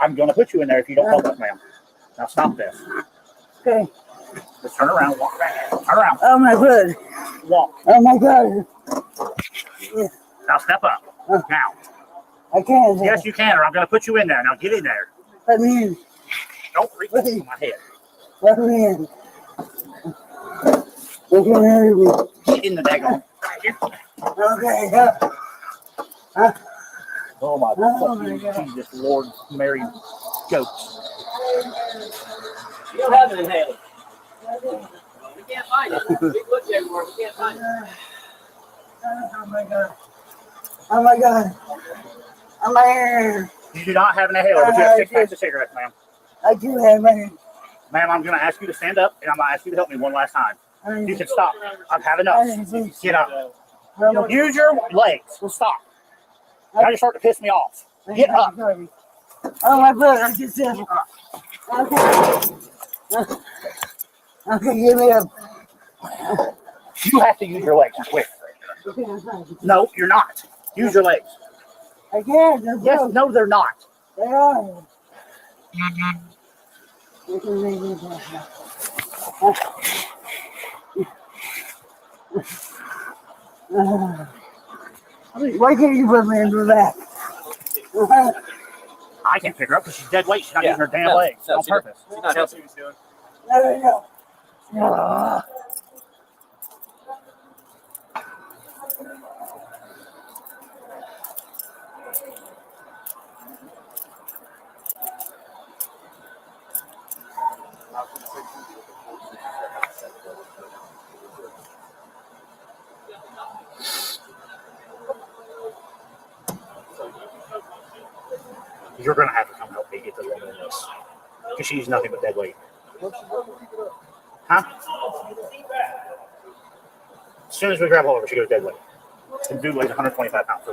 I'm gonna put you in there if you don't help us, ma'am. Now stop this. Okay. Just turn around. Walk back. Turn around. Oh my God. Walk. Oh my God. Now step up. Now. I can't. Yes, you can, or I'm gonna put you in there. Now get in there. Let me in. Don't reach on my head. Let me in. You can hurt me. Get in the daggone. Okay. Oh my Oh fucking my God. Jesus, Lord, Mary, goats. You don't have an inhaler. We can't find it. We looked everywhere. We can't find it. Oh my God. Oh my God. Oh my God. You do not have an inhaler, but you have 6 packs of cigarettes, ma'am. I do have my. Ma'am, I'm going to ask you to stand up, and I'm going to ask you to help me one last time. You can stop. I've had enough. Get up. Use your legs. Stop. Now you're starting to piss me off. Get up. Oh, my brother just said. Okay, give me up. You have to use your legs quick. No, you're not. Use your legs. I can't. Yes, no, they're not. They are. Why can't you put me into that? I can't pick her up because she's dead weight. She's not using her damn legs on purpose. She's not helping. No. You're going to have to come help me get this woman in this. Because she's nothing but dead weight. Huh? As soon as we grab hold of her, she goes dead weight. And dude weighs 125 pounds.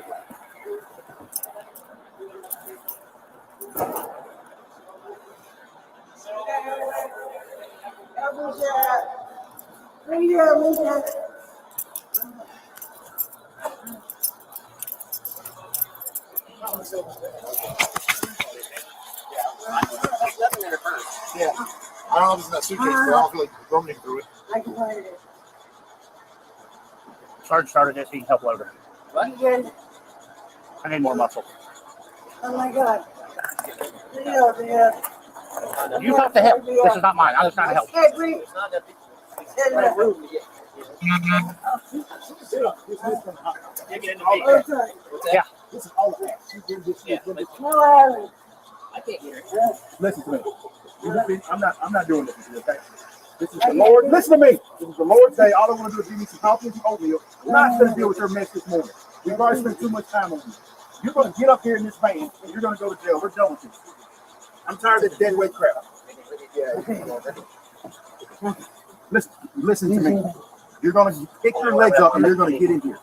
Yeah. I don't know if it's in that suitcase, but I don't feel like rummaging through it. I can find it. Sergeant started this, he can help load her. You good? I need more muscle. Oh my God. Yeah. You help to help. This is not mine. I'm just trying to help. Hey, breathe. It's not that big. Not room to get. Yeah. This is all that. Yeah. No, I haven't. I can't get her. Listen to me. I'm not doing this with you, okay? This is the Lord. Listen to me. This is the Lord's day. All I want to do is give you some coffee and some oatmeal. I'm not going to deal with your mess this morning. We've already spent too much time on you. You're going to get up here in this van and you're going to go to jail. We're done with you. I'm tired of this dead weight crap. Listen to me. You're going to pick your legs up and you're going to get in here.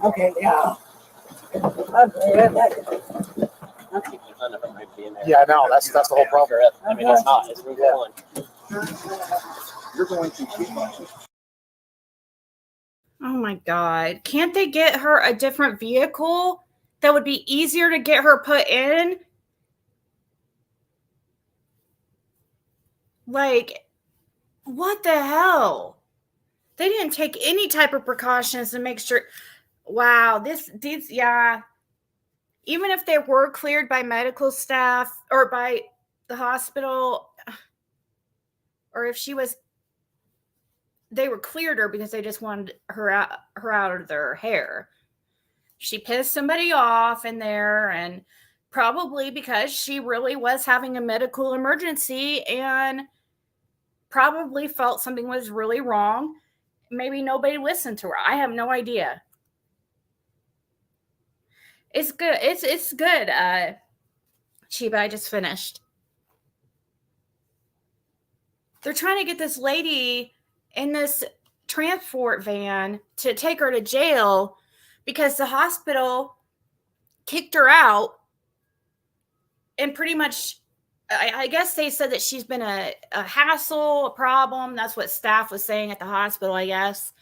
Okay, yeah. Okay. Yeah, I know. That's the whole problem. I mean, it's not. It's room one. You're going to get Oh my God. Can't they get her a different vehicle that would be easier to get her put in? Like, what the hell? They didn't take any type of precautions to make sure. Wow, these, yeah. Even if they were cleared by medical staff or by the hospital, or if they were cleared her because they just wanted her out of their hair. She pissed somebody off in there, and probably because she really was having a medical emergency and probably felt something was really wrong. Maybe nobody listened to her. I have no idea. It's good. It's good. Chiba, I just finished. They're trying to get this lady in this transport van to take her to jail because the hospital kicked her out, and pretty much, I guess they said that she's been a hassle, a problem. That's what staff was saying at the hospital, I guess.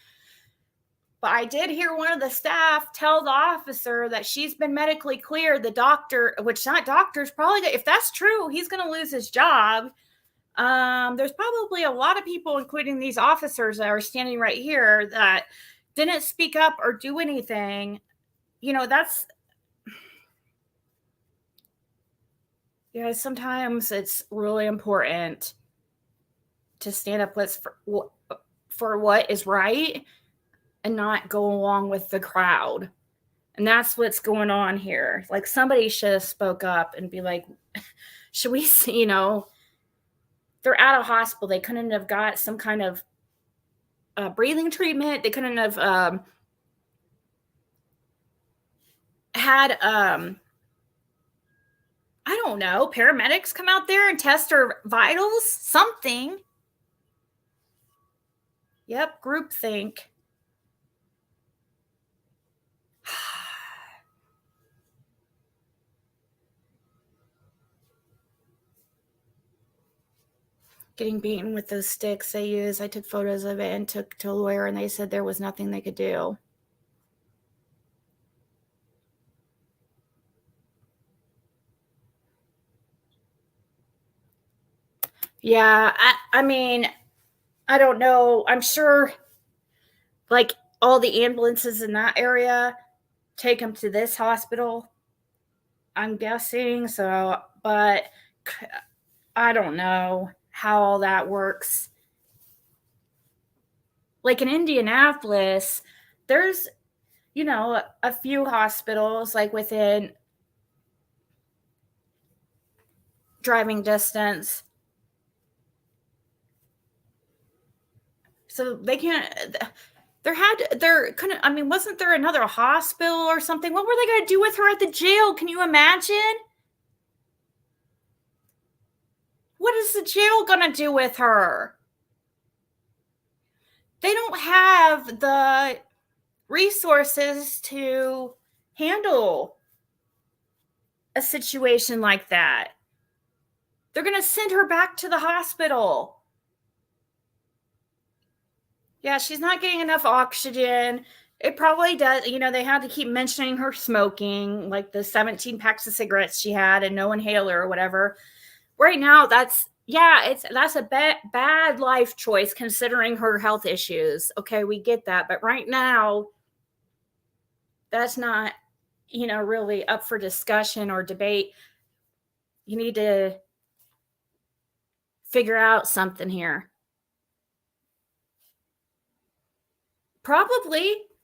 But I did hear one of the staff tell the officer that she's been medically cleared. The doctor, which not doctors, probably, if that's true, he's going to lose his job. There's probably a lot of people, including these officers that are standing right here, that didn't speak up or do anything. You know, that's, yeah, sometimes it's really important to stand up for what is right and not go along with the crowd. And that's what's going on here. Like, somebody should have spoke up and be like, should we see, you know, they're at a hospital. They couldn't have got some kind of breathing treatment. They couldn't have had, I don't know, paramedics come out there and test her vitals, something. Yep, groupthink. Getting beaten with those sticks they use. I took photos of it and took to a lawyer, and they said there was nothing they could do. Yeah, I mean, I don't know. I'm sure, like, all the ambulances in that area take them to this hospital, I'm guessing. So, but I don't know how all that works. Like in Indianapolis, there's, a few hospitals like within driving distance. So they can't, wasn't there another hospital or something? What were they going to do with her at the jail? Can you imagine? What is the jail going to do with her? They don't have the resources to handle a situation like that. They're going to send her back to the hospital. Yeah, she's not getting enough oxygen. It probably does. They had to keep mentioning her smoking, like the 17 packs of cigarettes she had and no inhaler or whatever. Right now, that's a bad life choice considering her health issues. Okay, we get that. But right now, that's not, really up for discussion or debate. You need to figure out something here.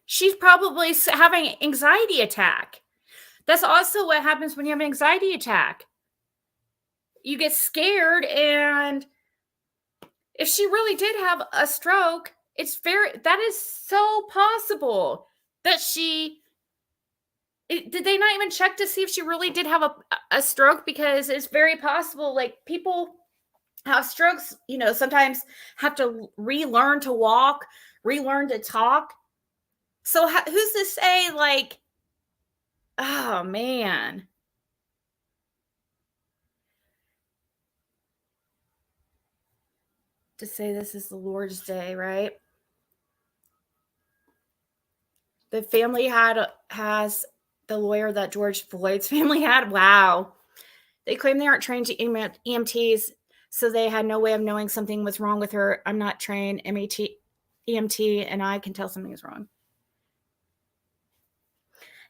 She's probably having an anxiety attack. That's also what happens when you have an anxiety attack. You get scared, and if she really did have a stroke, that is so possible that did they not even check to see if she really did have a stroke? Because it's very possible, like, people have strokes, sometimes have to relearn to walk, relearn to talk. So who's to say, like, oh man. To say this is the Lord's Day, right? The family has the lawyer that George Floyd's family had. Wow. They claim they aren't trained to EMTs, so they had no way of knowing something was wrong with her. I'm not trained EMT, and I can tell something is wrong.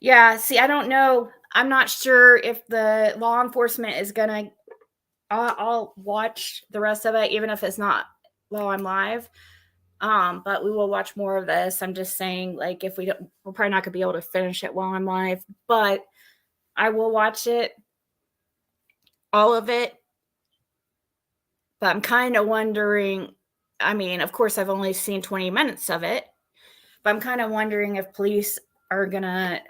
Yeah, see, I don't know. I'm not sure if the law enforcement is going to, I'll watch the rest of it, even if it's not while I'm live. But we will watch more of this. I'm just saying, like, if we're probably not going to be able to finish it while I'm live, but I will watch it, all of it. But I'm kind of wondering, I mean, of course, I've only seen 20 minutes of it, but I'm kind of wondering if police are going to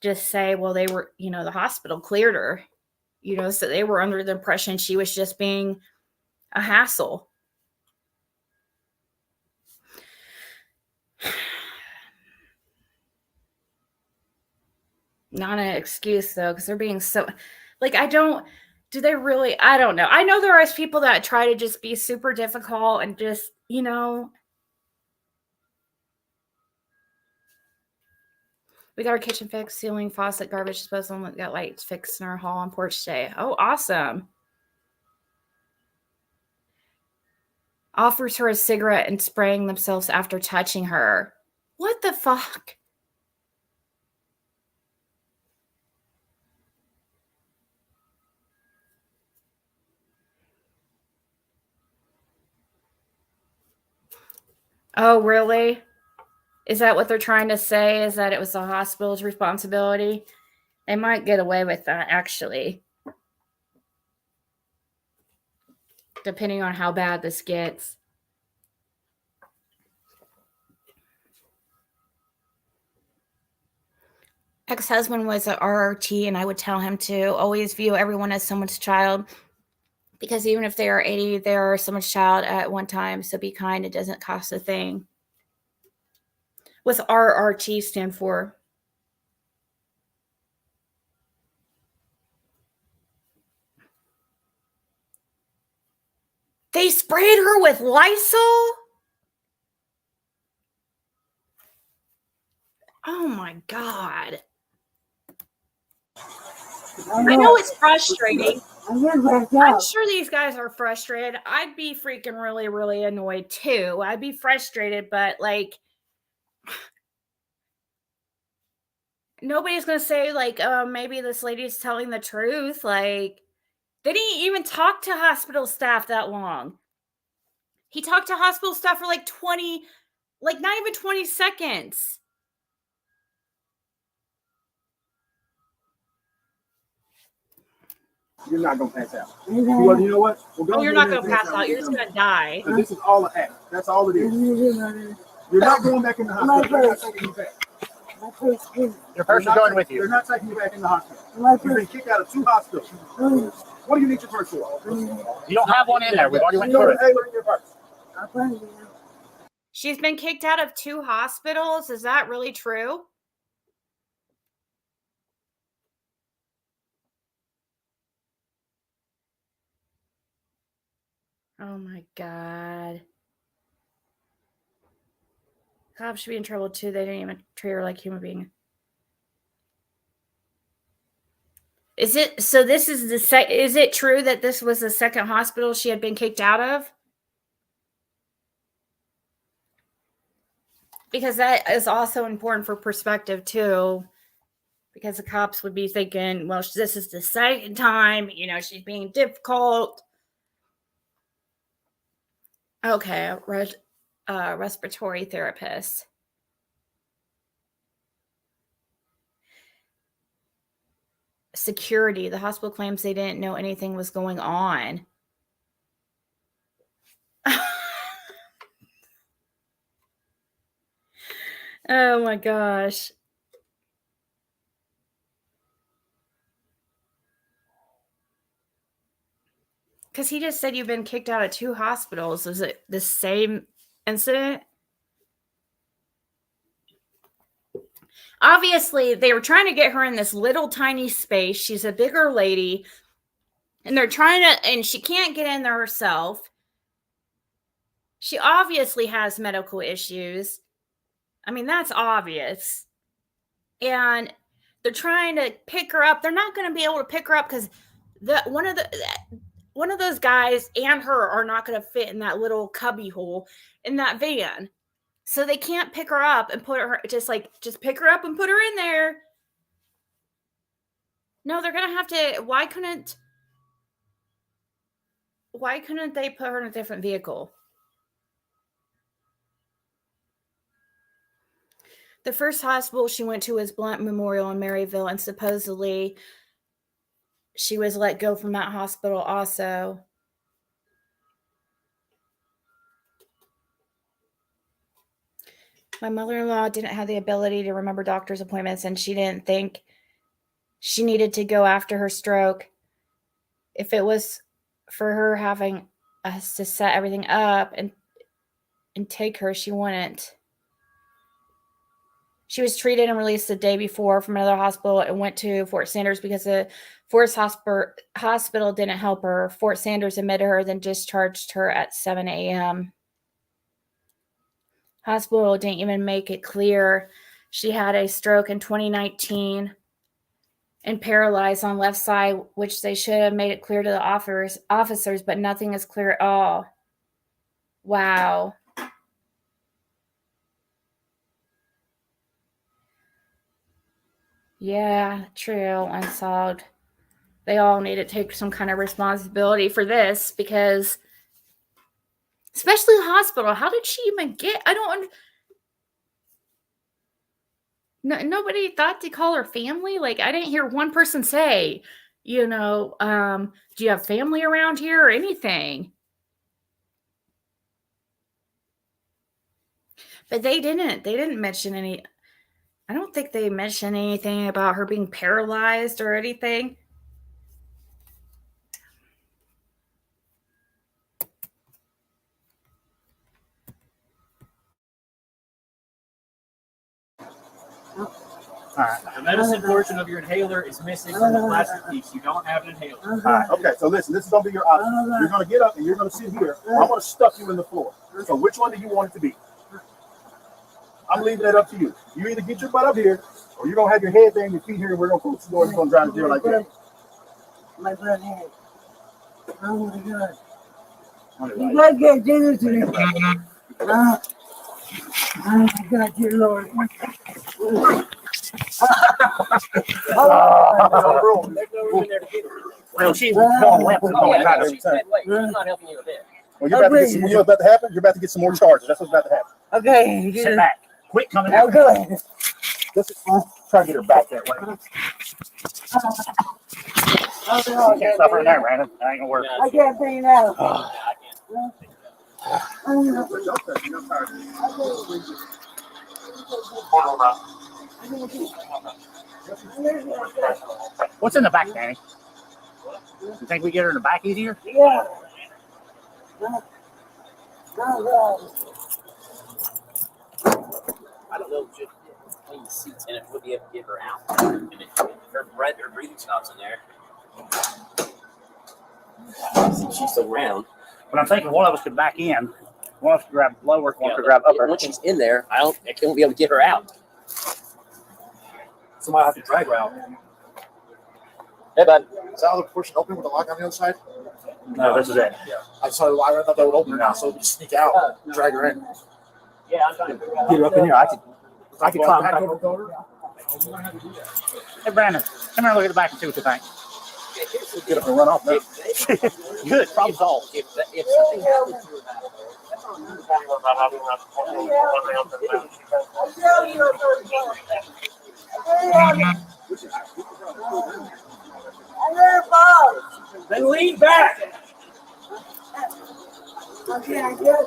just say, well, they were, the hospital cleared her, so they were under the impression she was just being a hassle. Not an excuse, though, because they're being so, like, do they really? I don't know. I know there are people that try to just be super difficult and just, we got our kitchen fixed, ceiling, faucet, garbage disposal, and we got lights fixed in our hall and porch today. Oh, awesome. Offers her a cigarette and spraying themselves after touching her. What the fuck? Oh, really? Is that what they're trying to say? Is that it was the hospital's responsibility? They might get away with that, actually. Depending on how bad this gets. Ex-husband was at RRT, and I would tell him to always view everyone as someone's child. Because even if they are 80, they are someone's child at one time. So be kind. It doesn't cost a thing. What's RRT stand for? They sprayed her with Lysol? Oh my God. I know it's frustrating. I'm sure these guys are frustrated. I'd be freaking really, really annoyed too. I'd be frustrated, but like, nobody's going to say like, maybe this lady's telling the truth. Like, they didn't even talk to hospital staff that long. He talked to hospital staff for like 20, like not even 20 seconds. You're not gonna pass out. Well, you know what? Oh, you're not going to pass out. You're just going to die. So this is all an act. That's all it is. You're not going back in the hospital. They're not taking you back. Your person's going with They're you. not taking you back in the hospital. You've been kicked out of 2 hospitals. What do you need your purse for? You don't have one in there. We've already went through it. Hey, look at your purse. She's been kicked out of 2 hospitals. Is that really true? Oh my God. Cops should be in trouble too. They didn't even treat her like a human being. Is it so? This is the is it true that this was the second hospital she had been kicked out of? Because that is also important for perspective too. Because the cops would be thinking, well, this is the second time, you know, she's being difficult. Okay, respiratory therapist. Security. The hospital claims they didn't know anything was going on. Oh my gosh. Because he just said you've been kicked out of 2 hospitals. Is it the same incident? Obviously, they were trying to get her in this little tiny space. She's a bigger lady. And they're trying to, and she can't get in there herself. She obviously has medical issues. I mean, that's obvious. And they're trying to pick her up. They're not going to be able to pick her up because one of those guys and her are not going to fit in that little cubby hole in that van. So they can't pick her up and put her, just pick her up and put her in there. No, they're going to have to, why couldn't they put her in a different vehicle? The first hospital she went to was Blunt Memorial in Maryville, and supposedly she was let go from that hospital also. My mother-in-law didn't have the ability to remember doctor's appointments, and she didn't think she needed to go after her stroke. If it was for her having us to set everything up and take her, she wouldn't. She was treated and released the day before from another hospital and went to Fort Sanders because the Forest Hospital didn't help her. Fort Sanders admitted her, then discharged her at 7 a.m. Hospital didn't even make it clear she had a stroke in 2019 and paralyzed on left side, which they should have made it clear to the officers, but nothing is clear at all. Wow. Yeah, true. Unsolved. They all need to take some kind of responsibility for this because, especially the hospital, how did she even get? I don't. Nobody thought to call her family. Like, I didn't hear one person say, do you have family around here or anything? But they didn't mention any. I don't think they mentioned anything about her being paralyzed or anything. All right. The medicine portion of your inhaler is missing from the plastic piece. You don't have an inhaler. All right. Okay. So listen, this is gonna be your option. You're gonna get up and you're gonna sit here. I'm gonna stuff you in the floor. So which one do you want it to be? I'm leaving that up to you. You either get your butt up here, or you're gonna have your head there and your feet here, and we're gonna close the door and you're gonna drive the door like that. My butt head. Oh my God. You might get dinner to me. Oh my God, dear Lord. Well, she's going limp. Oh, yeah, Every she's time. dead weight. She's not helping you a bit. Well, you're about to get some, you know what's about to happen? You're about to get some more charges. That's what's about to happen. Okay. Sit back. Quit coming Oh, out. good. Let's try to get her back that way. You can't stop her in there, Brandon. That ain't gonna work. I can't see now. I What's in the back, Danny? You think we get her in the back easier? Yeah. Oh, God. I don't know. Just clean the seats and if we'll be able to get her out. And if her breathing stops in there. She's still around. But I'm thinking one of us could back in. One of us could grab lower, one could grab upper. Once she's in there, I won't be able to get her out. Somebody have to drag her out. Hey, bud. Is that other portion open with the lock on the other side? No, this is it. I thought that would open it now, so we can sneak out, drag her in. Yeah, I'm trying to figure out. Get her up in here. I could climb back back over. Hey, Brandon, come here and look at the back and see what you think. Get up and run off now. Good, problem solved. If something happens to her, Then lean back. Okay, I get.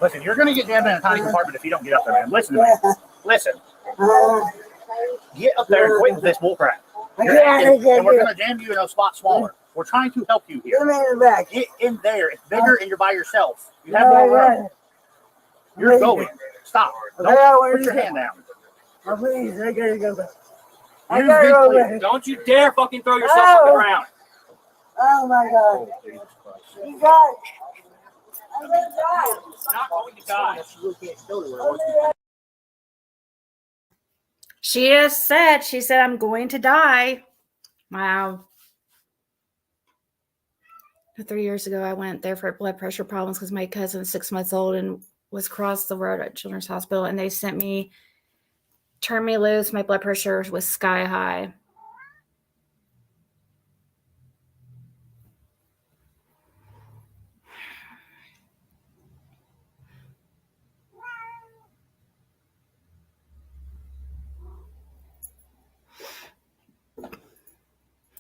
Listen, you're going to get jammed in a tiny compartment if you don't get up there, man. Listen to me. Listen. Get up there and quit with this bullcrap. You're acting, and we're going to jam you in a spot smaller. We're trying to help you Get here. me in the back. Get in there. It's bigger and you're by yourself. You have more room. You're going. Stop. Don't put your hand down. Oh, please, I gotta go back. I Use gotta big go clear. back. Don't you dare fucking throw yourself on the ground. Oh my God. You got it. I'm gonna die. Not going to die. She just said, I'm going to die. Wow. 3 years ago, I went there for blood pressure problems because my cousin's 6 months old and was across the road at Children's Hospital. And they turned me loose. My blood pressure was sky high.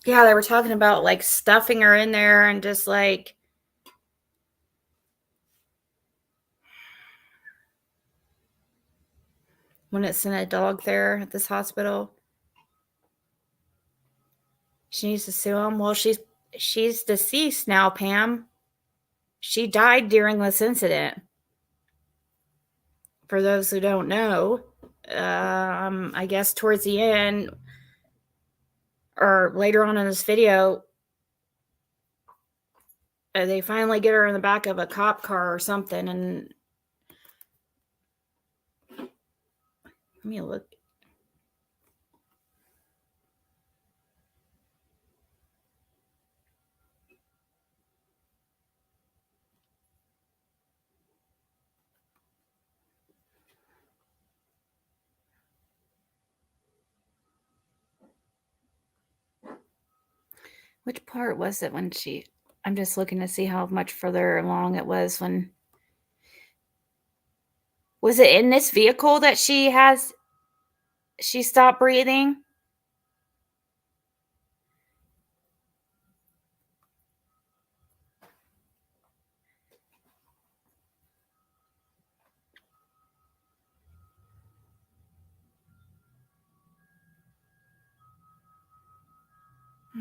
Yeah, they were talking about like stuffing her in there and just like when it sent a dog there at this hospital. She needs to sue him. Well, she's deceased now, Pam. She died during this incident. For those who don't know, I guess towards the end or later on in this video, they finally get her in the back of a cop car or something. And let me look. Which part was it when I'm just looking to see how much further along it was when. Was it in this vehicle that she stopped breathing?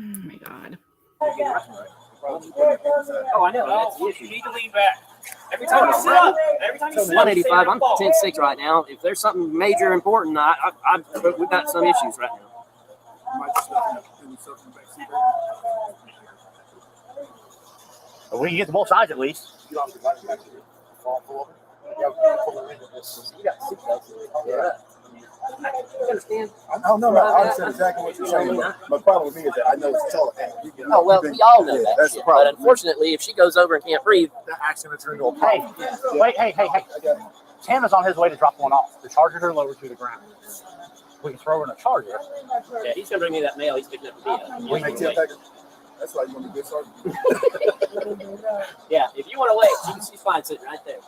Oh my God. Oh, I know. That's the issue. You need to lean back. Every time you sit up, 185. I'm 10-6 right now. If there's something major important, we've got some issues right now. But we can get to both sides at least. You understand? I understand exactly what you're saying. My problem with me is that I know it's telephone. Oh, well, we all know that. That's the But problem. unfortunately, if she goes over and can't breathe, that accident turned into a Hey, problem. wait, hey. Tim is on his way to drop one off. The chargers are lowered to the ground. We can throw in a charger. yeah, he's going to bring me that mail. He's picking up the We Hey, can Tim, wait. that's why you want to be good sergeant. Yeah, if you want to wait, she's fine sitting right there.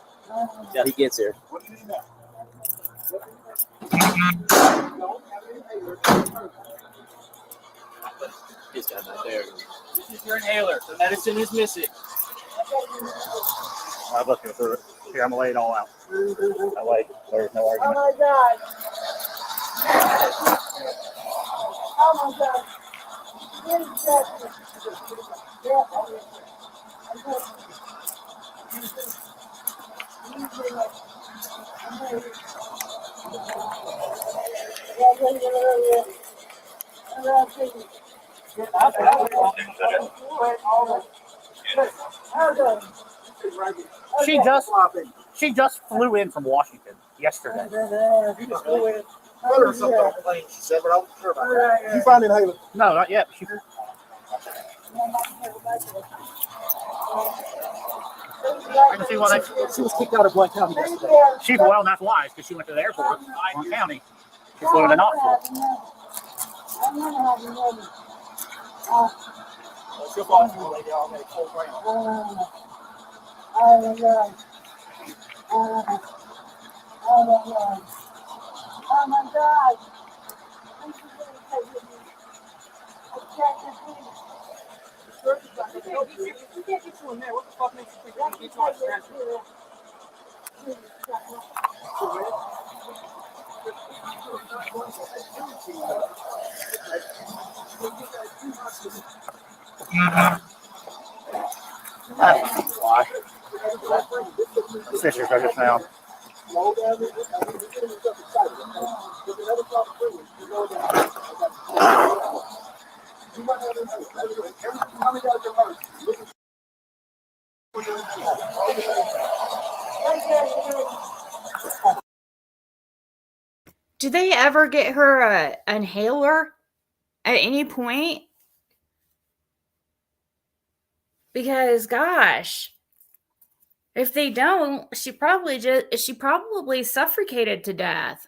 Yeah, he gets here. What do you need now? He's got right there. This is your inhaler. The medicine is missing. I'm looking through it. Here, I'm going to lay it all out. That way, there's no Oh argument. my God. Oh my God. She just flew in from Washington yesterday. Or something on the plane, she said, but I wasn't sure about that. You find inhaler? No, not yet. I can see why She was kicked out of Black County yesterday. she's well, and that's why, because she went to the airport on county. She flew into Knoxville. She'll fall through the lady all day, cold rain. Oh my God. Oh my God. Oh my God. You can't get you in there. What the fuck makes you think you can get you on a stretcher? Why? Sisters are just now. Did they ever get her an inhaler at any point? Because gosh, if they don't, she probably suffocated to death.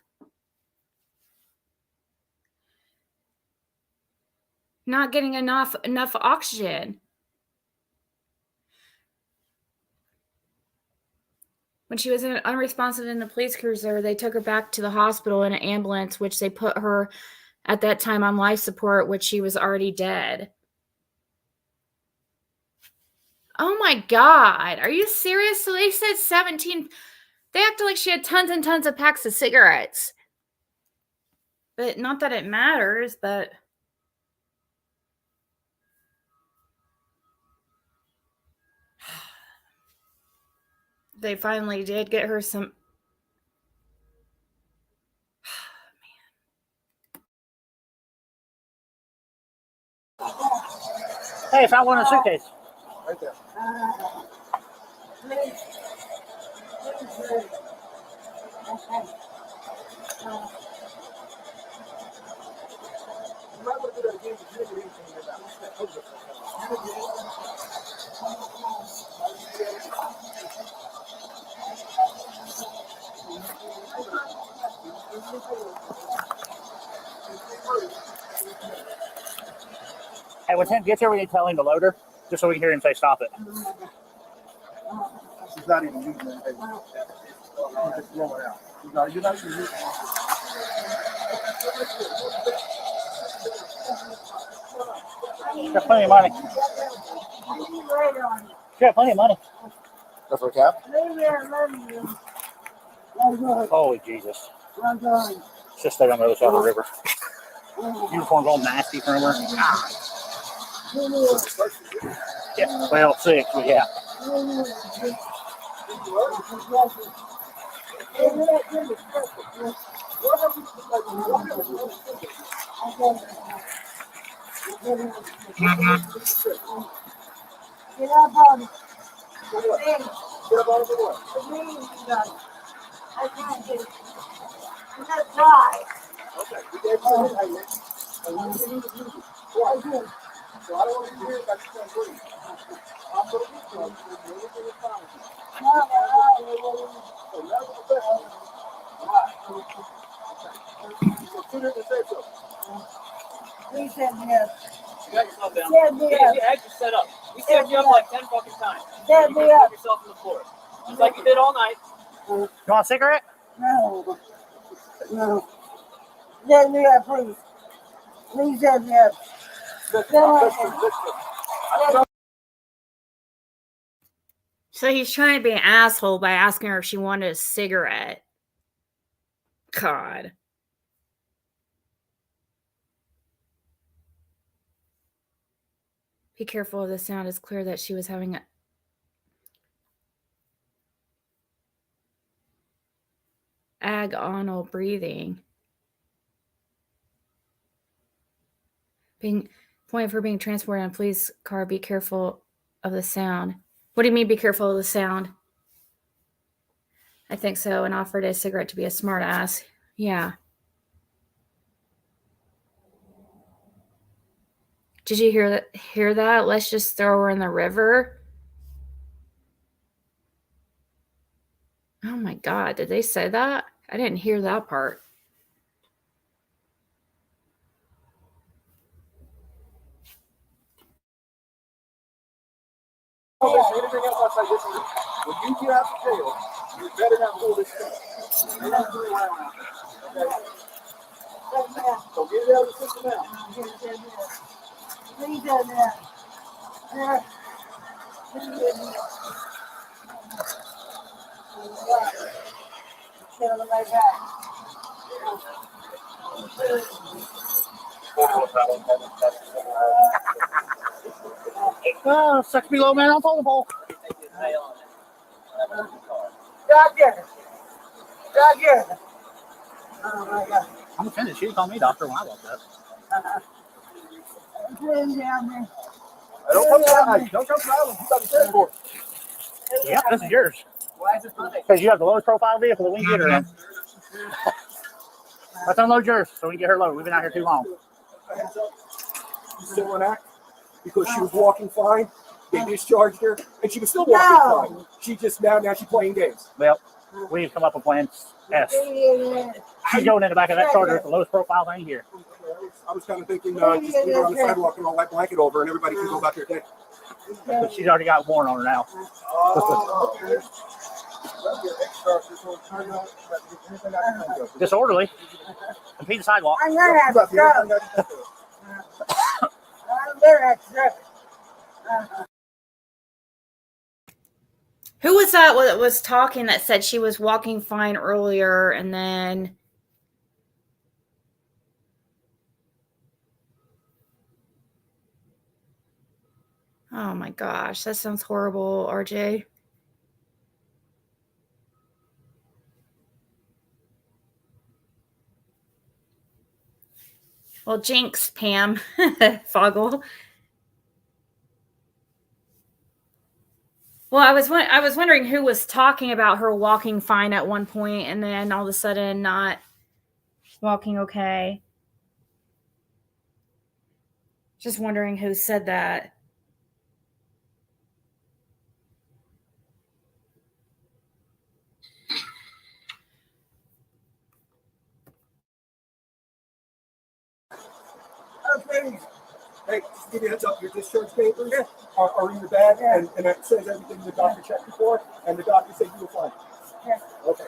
Not getting enough oxygen. When she was unresponsive in the police cruiser, they took her back to the hospital in an ambulance, which they put her at that time on life support, which she was already dead. Oh my God. Are you serious? So they said 17. They acted like she had tons and tons of packs of cigarettes. But not that it matters, but. They finally did get her some. Hey, I found one in a suitcase. Right there. Hey, when Tim gets here, we need to tell him to load her, just so we can hear him say stop it. She's not even using it. She's just rolling out. You're not even using it. She got plenty of money. She got plenty of money. That's her cap? Holy Jesus. Let's just stay on the other side of the river. Uniform's all nasty from her. Yeah, well, 6, but yeah. Get up on it. Get up on it for what? I can't get it. I'm gonna try. Okay. We gave you a hit, Nick. And we didn't even use it. Why? So I don't want you to hear about your friend Bree. I'm going to be close. Everything is fine. So medical professional. Why? So two different say so. Please send me up. You got yourself down. Stand me up. You had you set up. We set you up like 10 fucking times. Stand You me put up. yourself on the floor. Just like you did all night. You want a cigarette? No. No. Stand me up, please. Please send me up. So he's trying to be an asshole by asking her if she wanted a cigarette. God. Be careful of the sound. It's clear that she was having agonal breathing. Being point for being transported on a police car. Be careful of the sound. What do you mean, be careful of the sound? I think so. And offered a cigarette to be a smart ass. Yeah. Did you hear that? Let's just throw her in the river. Oh my God. Did they say that? I didn't hear that part. Anything else outside this room? When you get out of jail, you better not pull this stuff. You're not doing around out there. Okay? So get it out of the system now. Please send me up. Sit on my back. Oh, sucks me low, man. I'm on the ball. Doctor. Doctor. Oh my God. I'm offended. She didn't call me doctor when I walked up. Please help me. Don't come down. Don't come down. You got to pay for it. Yeah, this is yours. Why is this Monday? Because you have the lowest profile vehicle that we can get her in. Let's unload yours so we can get her loaded. We've been out here too long. You still on act? Because she was walking fine. They discharged her, and she was still walking fine. She just now she's playing games. Well, we need to come up with plan S. She's going in the back of that Charger with the lowest profile thing here. I was kind of thinking just leave her on the sidewalk and roll that blanket over, and everybody can go about their day. But she's already got a warrant on her now. Disorderly. Impede the sidewalk. I'm gonna have a stroke. I'm gonna have a stroke. Who was that that was talking that said she was walking fine earlier and then... Oh my gosh, that sounds horrible, RJ. Well, jinx, Pam. Foggle. Well, I was wondering who was talking about her walking fine at one point and then all of a sudden not walking okay. Just wondering who said that. Okay. Hey, just give you a heads up. Your discharge papers are in your bag, and it says everything the doctor checked before, and the doctor said you were fine. Yeah. Okay.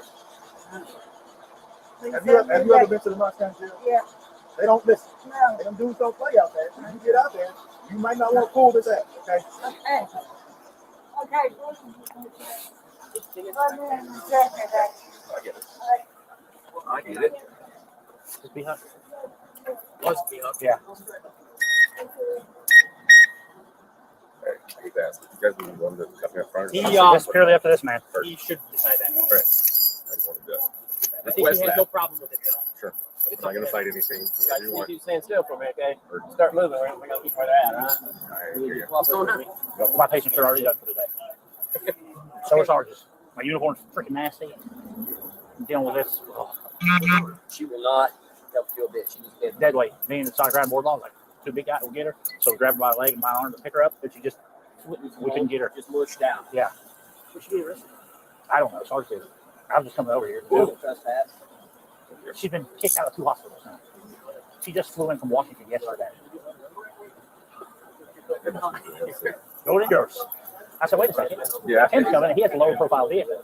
Have you ever been to the Mustang jail? Yeah. They don't listen. No. They don't do so play out there. When you get out there, you might not want to pull this out, okay? Okay. Okay. I get it. I get it. Just be hungry. Was be up. Yeah. Hey, You guys be the one that cut me up front. That's purely up to this man. He should decide that. Right. I just want to I think he has no problem with it though. Sure. I'm not going to fight anything. Like, you keep staying still for a minute, okay? Start moving. We're going to keep where they're at, all right? I hear you. What's going on? My patients are already done for the day. So are Sarge's. My uniform's freaking nasty. I'm dealing with this. Oh. She will not help you a bit. She just gets Dead weight. Me and the side grab board long, like two big guys will get her. So we grab her by the leg and my arm to pick her up, but she just we couldn't get her. just mushed down. Yeah. What she get arrested? I don't know. Sarge did. I was just coming over here. Trespass. She's been kicked out of 2 hospitals now. She just flew in from Washington yesterday. Go to yours. I said, wait a second. Yeah. Tim's coming and he has a lower profile vehicle.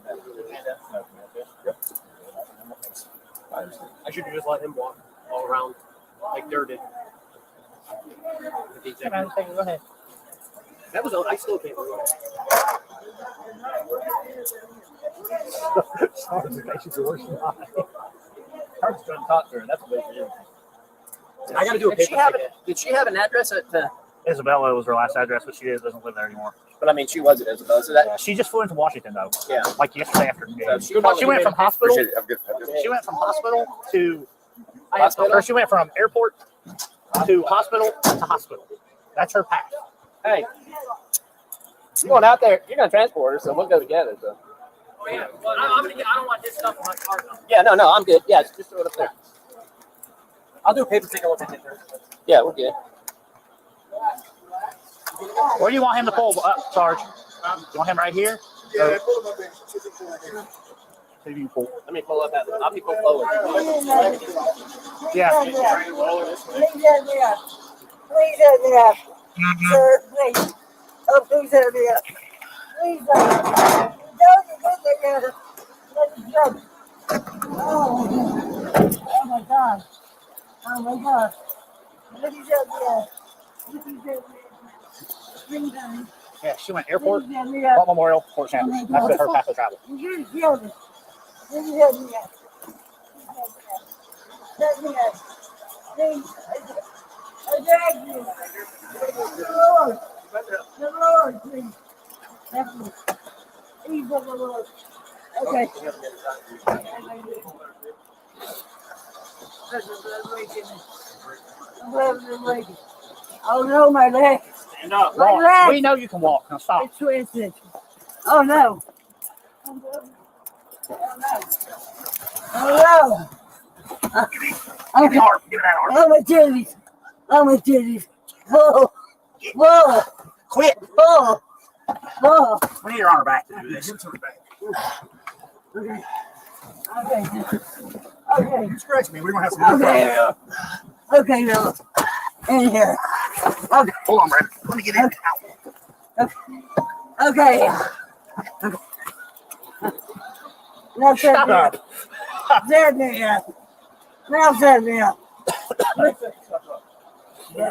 I should just let him walk all around like Dirt did. Hey, man, go ahead. That was I still can't believe it. Sarge's patients are worse than mine. I was trying to talk to her. That's what it is. I got to do a paper ticket. Did she have an address at the? Isabella was her last address, but she doesn't live there anymore. But I mean, she was at Isabella, so that. Yeah, she just flew into Washington though. Yeah. Like yesterday afternoon. So She went from hospital. Appreciate it. Have a good. She went from hospital to Hospital? or she went from airport to hospital to hospital. That's her path. Hey, you going out there? You're gonna transport her, so we'll go together. So. Oh yeah. Well, I'm gonna get. I don't want this stuff on my car. Yeah, no, I'm good. Yeah, just throw it up there. I'll do a paper ticket with it. Yeah, we're good. Where do you want him to pull up, Sarge? You want him right here? Yeah, pull him up there. So you can pull. Let me pull up that. I'll be pull forward. Yeah. Please help me up. Please help me up. Sir, please. Oh, please help me up. Please help me up. Don't get there. Let me jump. Oh my God. Oh my God. Please help me up. Please help me up. Please help me up. Yeah, she went airport, Please help me up. Fort Memorial, Fort Sanders. That's been her path of travel. You're going to kill me. Please help me up. Let me up. Please. I beg you. The Lord. The Lord, please. Help me. Please help the Lord. Okay. Oh no, my leg. Stand up. My Walk. leg. We know you can walk. Now stop. It's twisted. Oh no. Oh no. Oh no. Give me hard. Give me that hard. Oh my titties. Oh my titties. Whoa. Whoa. Quit. Whoa. Whoa. We need your honor back to do this. Okay. Okay. Okay. Scratch me. We're gonna have some. Okay. Okay, now. In here. Okay. Hold on, Brad. Let me get in. Okay. Okay. Now set me up. Set me up. Now set me up.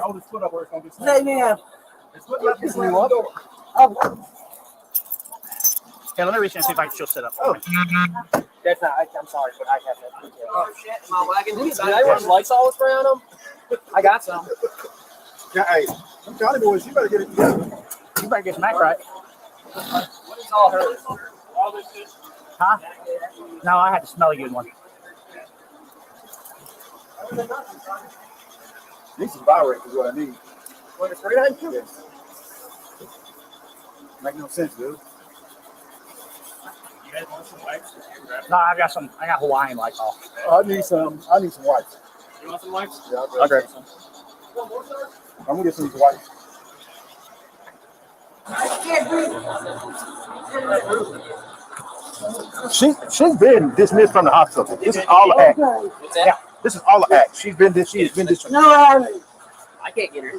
Hold his foot up where it's gonna be. Set me up. His foot left is you up. Oh. Okay, let me reach in and see if I can still sit up. Oh. That's not. I'm sorry, but I have that. Oh shit! My wagon. Did I run Lysol spray on them? I got some. Yeah, hey, I'm telling you, boys, you better get it together. You better get some act right. What is all hers? Huh? No, I had to smell a good one. This is Byrick is what I need. What, a 39? Yes. Make no sense, dude. You guys want some wipes? No, I got Hawaiian Lysol. I need some wipes. You want some wipes? Yeah, I'll grab some. I'm gonna get some wipes. She's been dismissed from the hospital. This is all a act. What's that? Yeah, this is all a act. She has been dismissed. No, I haven't. I can't get her.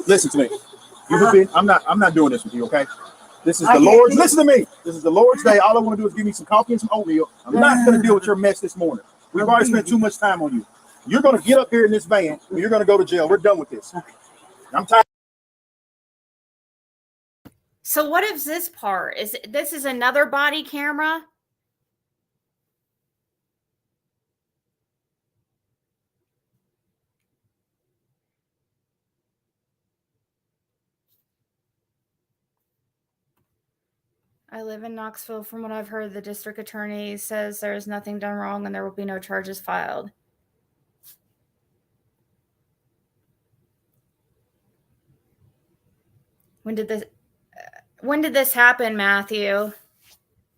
Listen to me. You have been. I'm not doing this with you, okay? This is I the can't Lord's. do it. Listen to me. This is the Lord's day. All I want to do is give me some coffee and some oatmeal. I'm not going to deal with your mess this morning. We've already spent too much time on you. You're going to get up here in this van and you're going to go to jail. We're done with this. I'm tired. So what is this part? This is another body camera? I live in Knoxville. From what I've heard, the district attorney says there is nothing done wrong and there will be no charges filed. When did this happen, Matthew?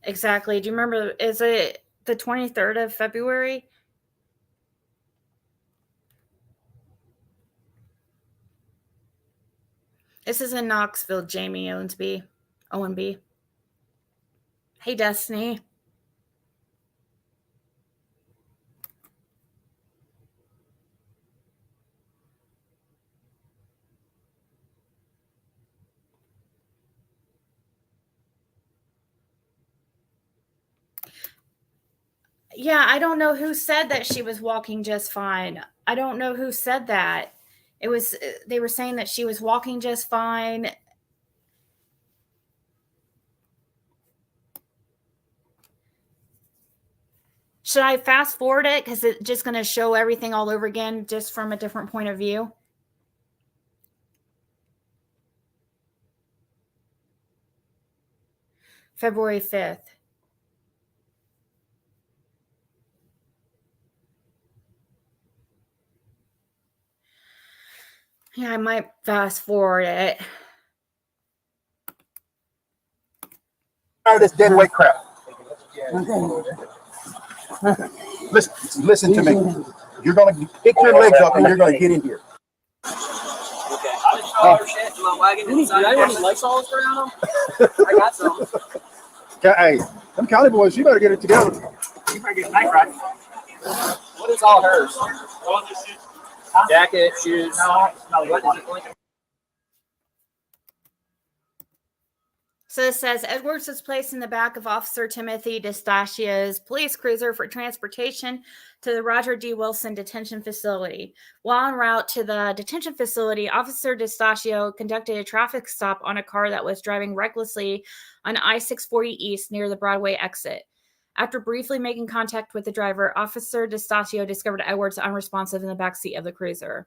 Exactly. Do you remember? Is it the 23rd of February? This is in Knoxville, Jamie Owensby. ONB. Hey, Destiny. Yeah, I don't know who said that she was walking just fine. I don't know who said that. They were saying that she was walking just fine. Should I fast forward it? Because it's just going to show everything all over again, just from a different point of view. February 5th. Yeah, I might fast forward it. Tired of this dead weight crap. Listen to me. You're gonna pick your legs up and you're gonna get in here. Okay. I just throw our shit in my wagon. Do I have any Lysols around them? I got some. Hey, them county boys, you better get it together. You better get the night right. What is all hers? Jacket, shoes. What is it like? So it says Edwards was placed in the back of Officer Timothy DeStachio's police cruiser for transportation to the Roger D. Wilson detention facility. While en route to the detention facility, Officer DeStachio conducted a traffic stop on a car that was driving recklessly on I-640 East near the Broadway exit. After briefly making contact with the driver, Officer DeStachio discovered Edwards unresponsive in the backseat of the cruiser.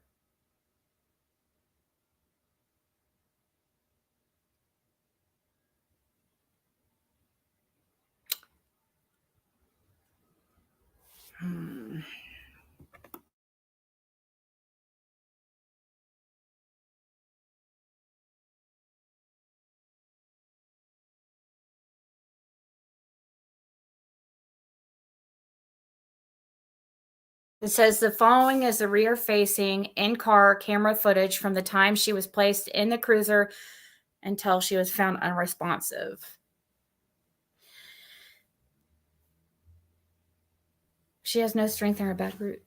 It says the following is the rear-facing in-car camera footage from the time she was placed in the cruiser until she was found unresponsive. She has no strength in her back root.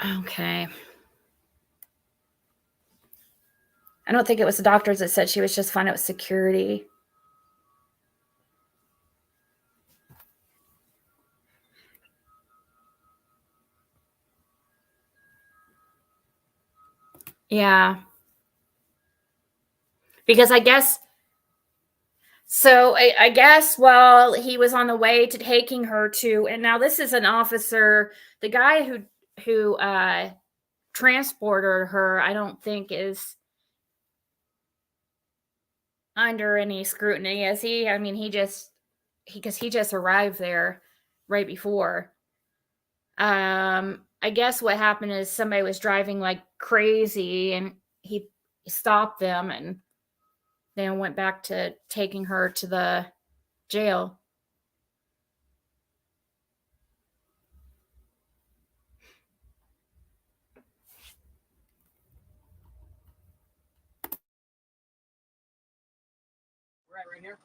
Okay. I don't think it was the doctors that said she was just fine. It was security. Yeah. Because I guess, so I guess while he was on the way to taking her to, and now this is an officer, the guy who transported her, I don't think is under any scrutiny, is he? I mean, he just arrived there right before. I guess what happened is somebody was driving like crazy and he stopped them and then went back to taking her to the jail. Right here.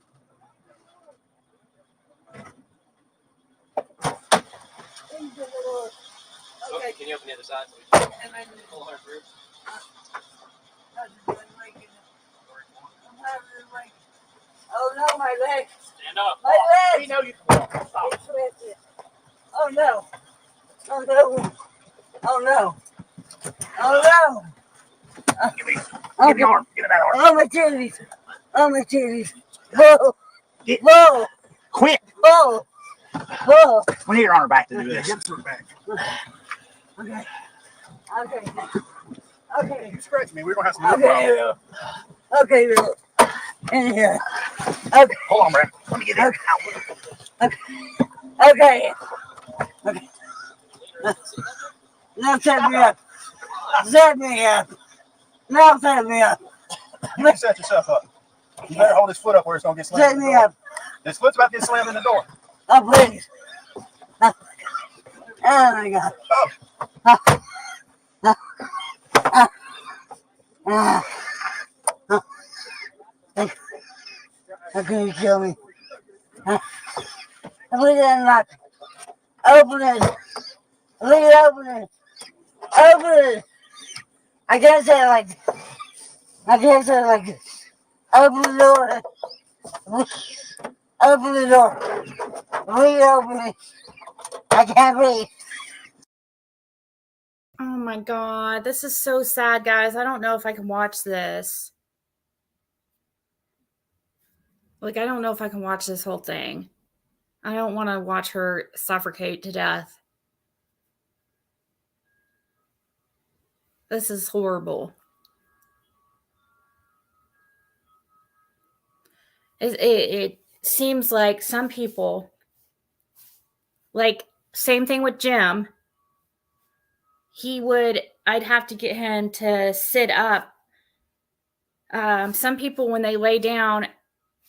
Okay, can you open the other side? And then pull her through. Oh no, my leg. Stand up. My leg. We know you can walk. Stop. Oh no. Oh no. Oh no. Oh no. Give me the arm. Give me that arm. Oh my titties. Oh my titties. Whoa. Whoa. Quit. Whoa. Whoa. We need your arm back to do this. Get her back. Okay. Okay. Okay. You scratch me, we're gonna have some real Okay, problems. okay, in here. Okay, Hold on, Brad. Let me get in. okay. Okay. Now set me up. Set me up. Now set me up. You can set yourself up. You better hold his foot up where it's gonna get slammed Set in the me door. up. His foot's about to get slammed in the door. Oh, please. Oh my God. How can you kill me? Please unlock. Open it. Please open it. Open it. I can't say it like this. I can't say it like this. Open the door. Open the door. Please open it. I can't breathe. Oh my God. This is so sad, guys. I don't know if I can watch this. Like, I don't know if I can watch this whole thing. I don't want to watch her suffocate to death. This is horrible. It seems like some people, like, same thing with Jim. I'd have to get him to sit up. Some people, when they lay down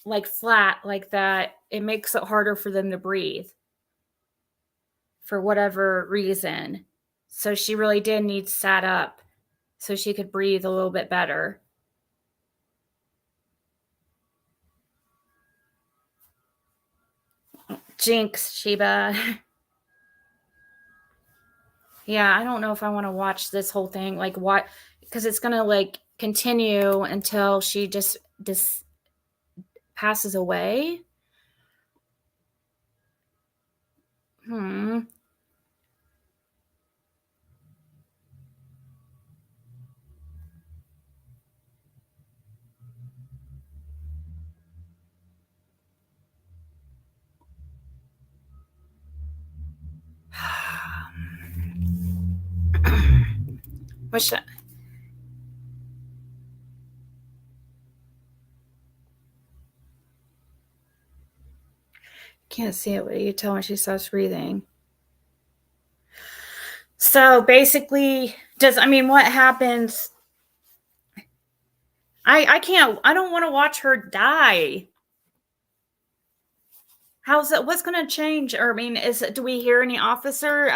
like flat like that, it makes it harder for them to breathe for whatever reason. So she really did need sat up so she could breathe a little bit better. Jinx, Sheba. Yeah, I don't know if I want to watch this whole thing. Like, what? Because it's going to, like, continue until she just passes away. Wish that. Can't see it, but you tell when she starts breathing. So basically, what happens? I don't want to watch her die. How's that? What's going to change? Or, do we hear any officer?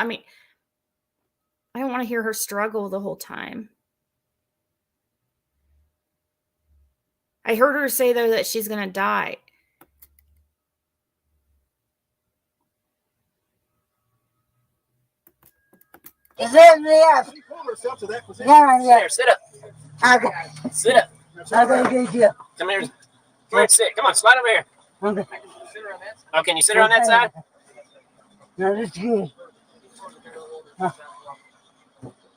I don't want to hear her struggle the whole time. I heard her say, though, that she's going to die. Set me up. She pulled herself to that position. Yeah. There, sit up. Okay. Sit up. Okay, good deal. Come here. Come here, sit. Come on, slide over here. Okay. Oh, can you sit her on that side? No, that's good.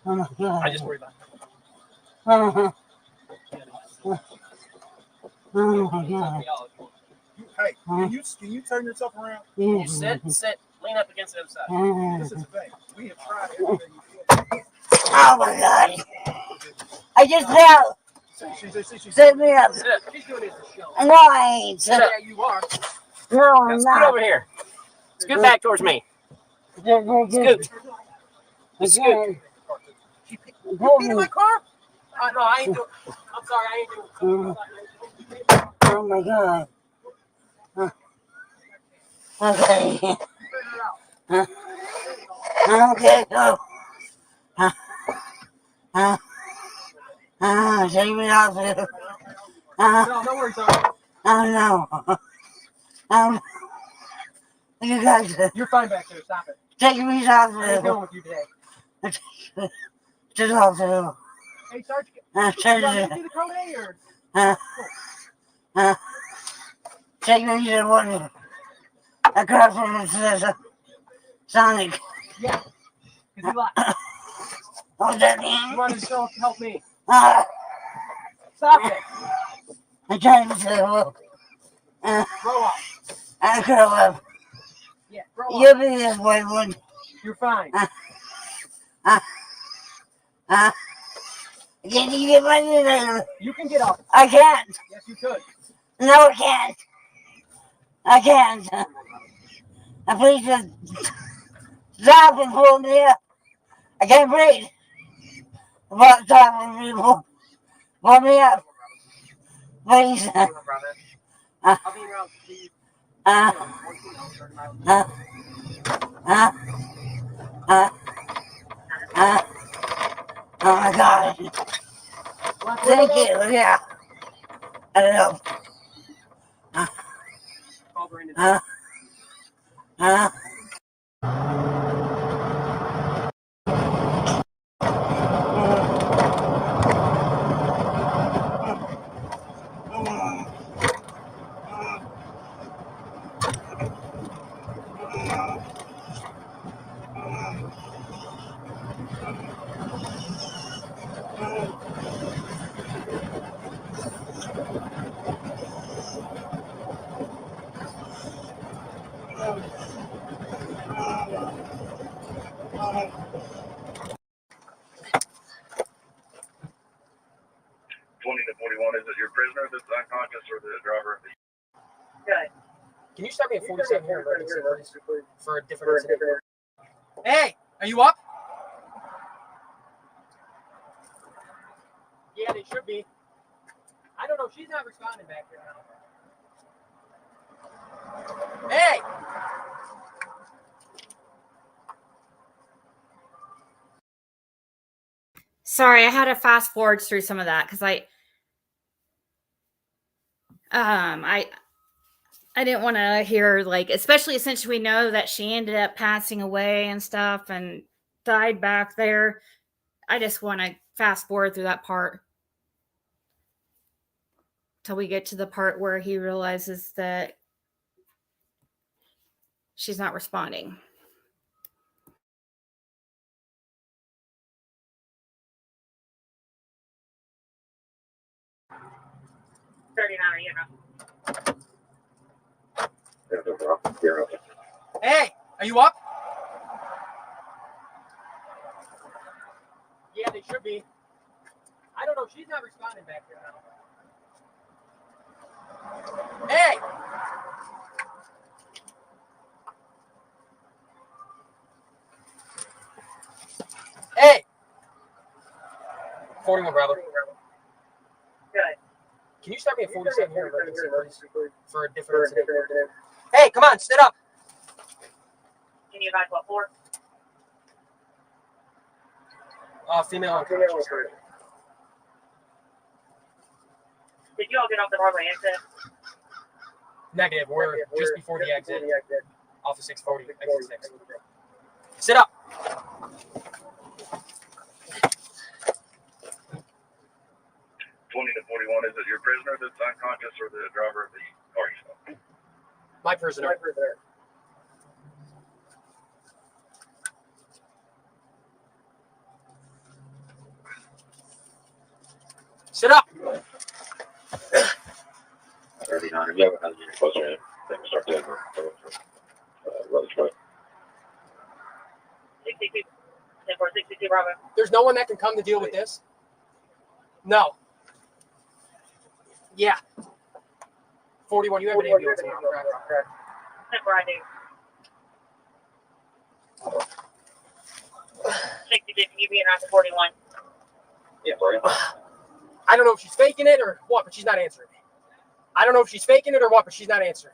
Oh my God. I just worry about Oh my God. Hey, can you turn yourself around? Yeah. you. Sit. Lean up against the other side. This is the thing. We have tried everything we could. Oh my God. I just fell. Set me up. Sit up. She's doing this for show. No, I ain't. Sit up. Yeah, you are. No, Now I'm scoot not. over here. Scoot back towards me. Scoot. Scoot. Pull In me. my car? No, I ain't doing. I'm sorry, I ain't doing. Oh my God. Okay. Okay, go. Take me off here. No, no worries, sorry. Oh no. You guys, You're fine back there. Stop it. take me off I ain't here. going with you today. Just off here. Hey, Sergeant, Take you want me me. to do the code A or? Take me to one across from the Sonic. Yeah. Because you like. What's that You mean? wanted to help me. Stop Stop it. I'm trying to Grow up. I grow up. Yeah, grow up. You'll be this way one. You're fine. Can you get my name? You can get up. I can't. Yes, you could. No, I can't. I can't. Please just stop and pull me up. I can't breathe. Stop and pull me up. Please. I'll be around. Oh my God. Thank you. Yeah. I don't know. Call Brandon. Is it your prisoner that's unconscious or the driver? Can you start me at 47 here emergency, please, for a different incident? Hey, are you up? Yeah, they should be. I don't know. She's not responding back there now. Hey! Sorry, I had to fast forward through some of that because I didn't want to hear, like, especially since we know that she ended up passing away and stuff and died back there. I just want to fast forward through that part till we get to the part where he realizes that she's not responding. Hey, are you up? Yeah, they should be. I don't know. She's not responding back there now. Hey! Hey! 41, Bravo. Can you start me at 47 here emergency, please, for a different incident? Hey, come on, sit up. Can you advise what for? Female unconscious. Did you all get off the Broadway exit? Negative. We're just before the exit. Off of 640, exit 6. Sit up. Is it your prisoner that's unconscious or the driver of the car? My prisoner. Sit up. 39. If you haven't had your closer in, then we start doing rubber truck. 62. 62 Bravo. There's no one that can come to deal with this? No. Yeah. 41, you have an ambulance in correct? Number I do. 62, can you be in after 41? Yeah, sorry. I don't know if she's faking it or what, but she's not answering. I don't know if she's faking it or what, but she's not answering.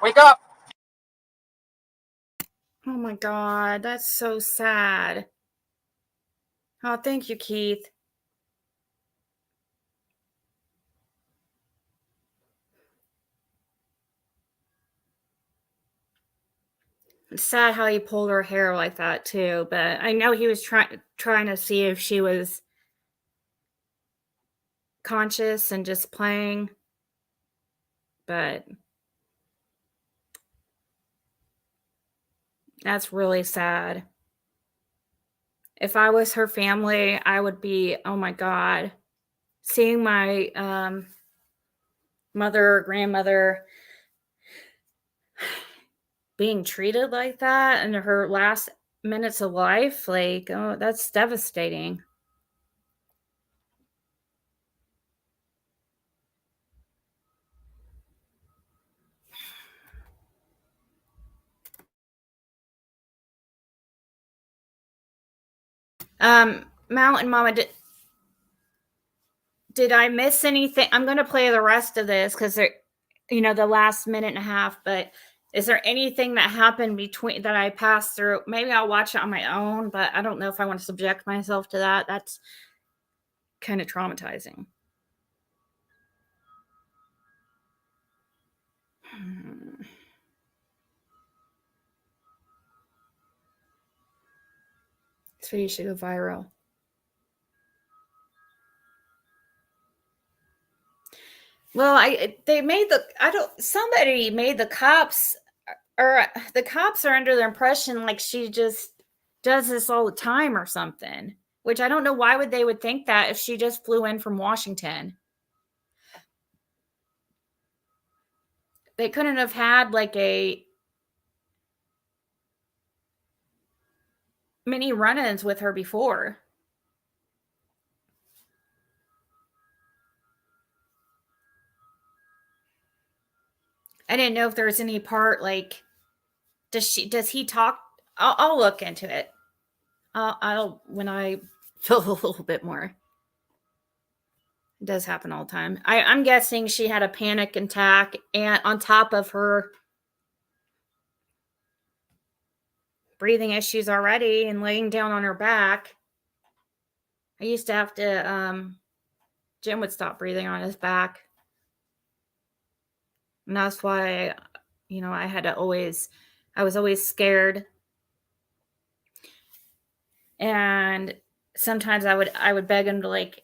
Wake up! Oh my God, that's so sad. Oh, thank you, Keith. It's sad how he pulled her hair like that too, but I know he was trying to see if she was conscious and just playing, but that's really sad. If I was her family, I would be, oh my God, seeing my mother or grandmother being treated like that in her last minutes of life, like, oh, that's devastating. Mountain Mama, did I miss anything? I'm going to play the rest of this because they're, the last minute and a half, but is there anything that happened between that I passed through? Maybe I'll watch it on my own, but I don't know if I want to subject myself to that. That's kind of traumatizing. This video should go viral. Well, somebody made the cops, or the cops are under the impression like she just does this all the time or something, which I don't know why they would think that if she just flew in from Washington. They couldn't have had like a many run-ins with her before. I didn't know if there was any part like, does he talk? I'll look into it. I'll when I feel a little bit more. It does happen all the time. I'm guessing she had a panic attack, and on top of her breathing issues already and laying down on her back. I used to have to, Jim would stop breathing on his back. And that's why, I was always scared. And sometimes I would beg him to, like,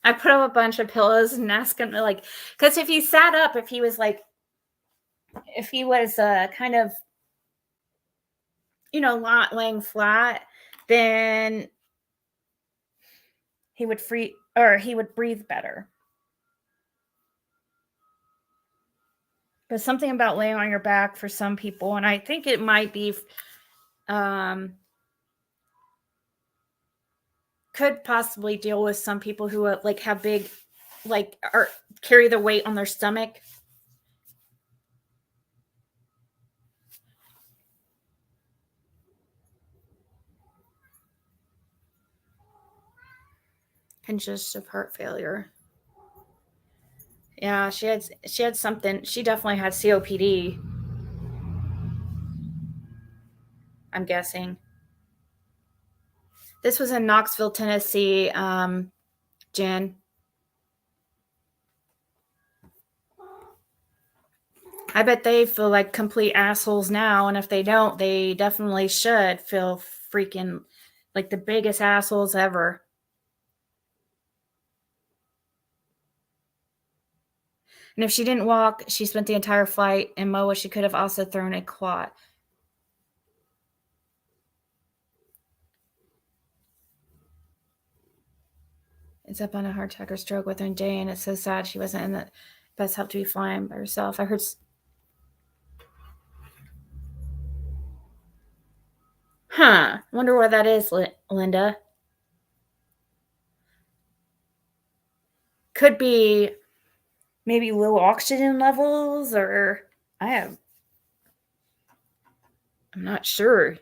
I put up a bunch of pillows and ask him to, like, because if he sat up, if he was kind of, not laying flat, then he would breathe better. But something about laying on your back for some people, and I think it might be, could possibly deal with some people who have big, or carry the weight on their stomach. Congestive heart failure. Yeah, she had something. She definitely had COPD. I'm guessing. This was in Knoxville, Tennessee, Jen. I bet they feel like complete assholes now, and if they don't, they definitely should feel freaking like the biggest assholes ever. And if she didn't walk, she spent the entire flight in MOA. She could have also thrown a clot. It's up on a heart attack or stroke within a day, and it's so sad she wasn't in the best help to be flying by herself. I heard. Wonder what that is, Linda. Could be maybe low oxygen levels, or I'm not sure.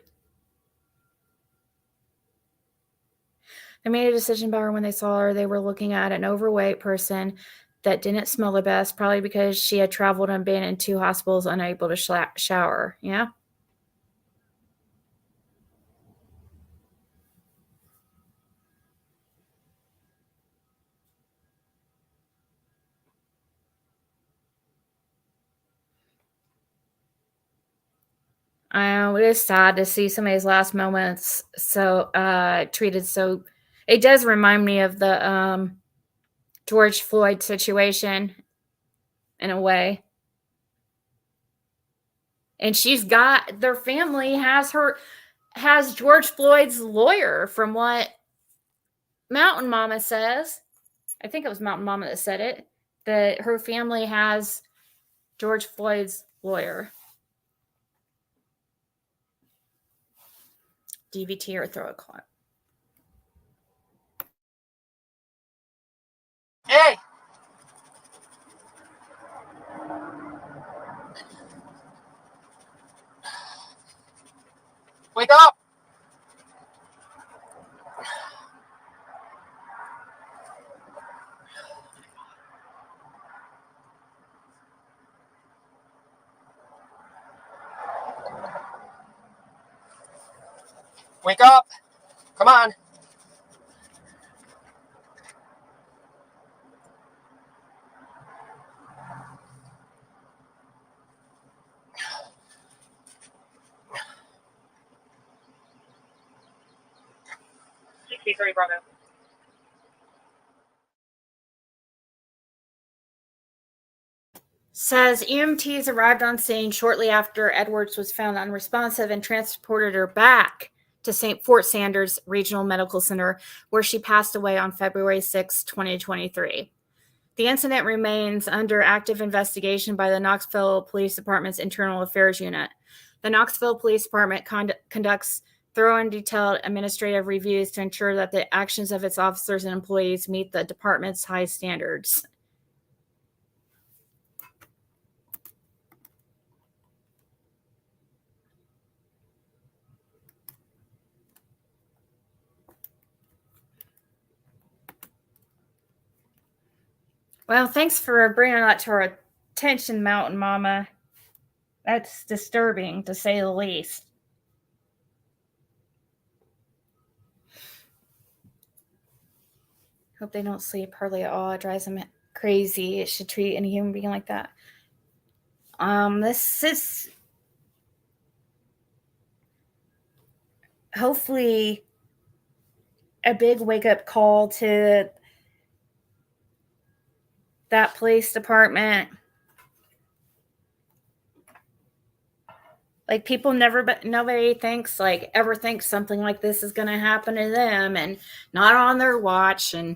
They made a decision about her when they saw her. They were looking at an overweight person that didn't smell the best, probably because she had traveled and been in 2 hospitals unable to shower. Yeah. I know, it is sad to see somebody's last moments treated so. It does remind me of the George Floyd situation in a way. And their family has George Floyd's lawyer, from what Mountain Mama says. I think it was Mountain Mama that said it, that her family has George Floyd's lawyer. DVT or throat clot. Hey! Wake up! Wake up! Come on! Bravo. Says EMTs arrived on scene shortly after Edwards was found unresponsive and transported her back to Fort Sanders Regional Medical Center, where she passed away on February 6, 2023. The incident remains under active investigation by the Knoxville Police Department's Internal Affairs Unit. The Knoxville Police Department conducts thorough and detailed administrative reviews to ensure that the actions of its officers and employees meet the department's high standards. Well, thanks for bringing that to our attention, Mountain Mama. That's disturbing, to say the least. Hope they don't sleep hardly at all. It drives them crazy. It should treat any human being like that. This is hopefully a big wake-up call to that police department. Like, people nobody ever thinks something like this is going to happen to them, and not on their watch, and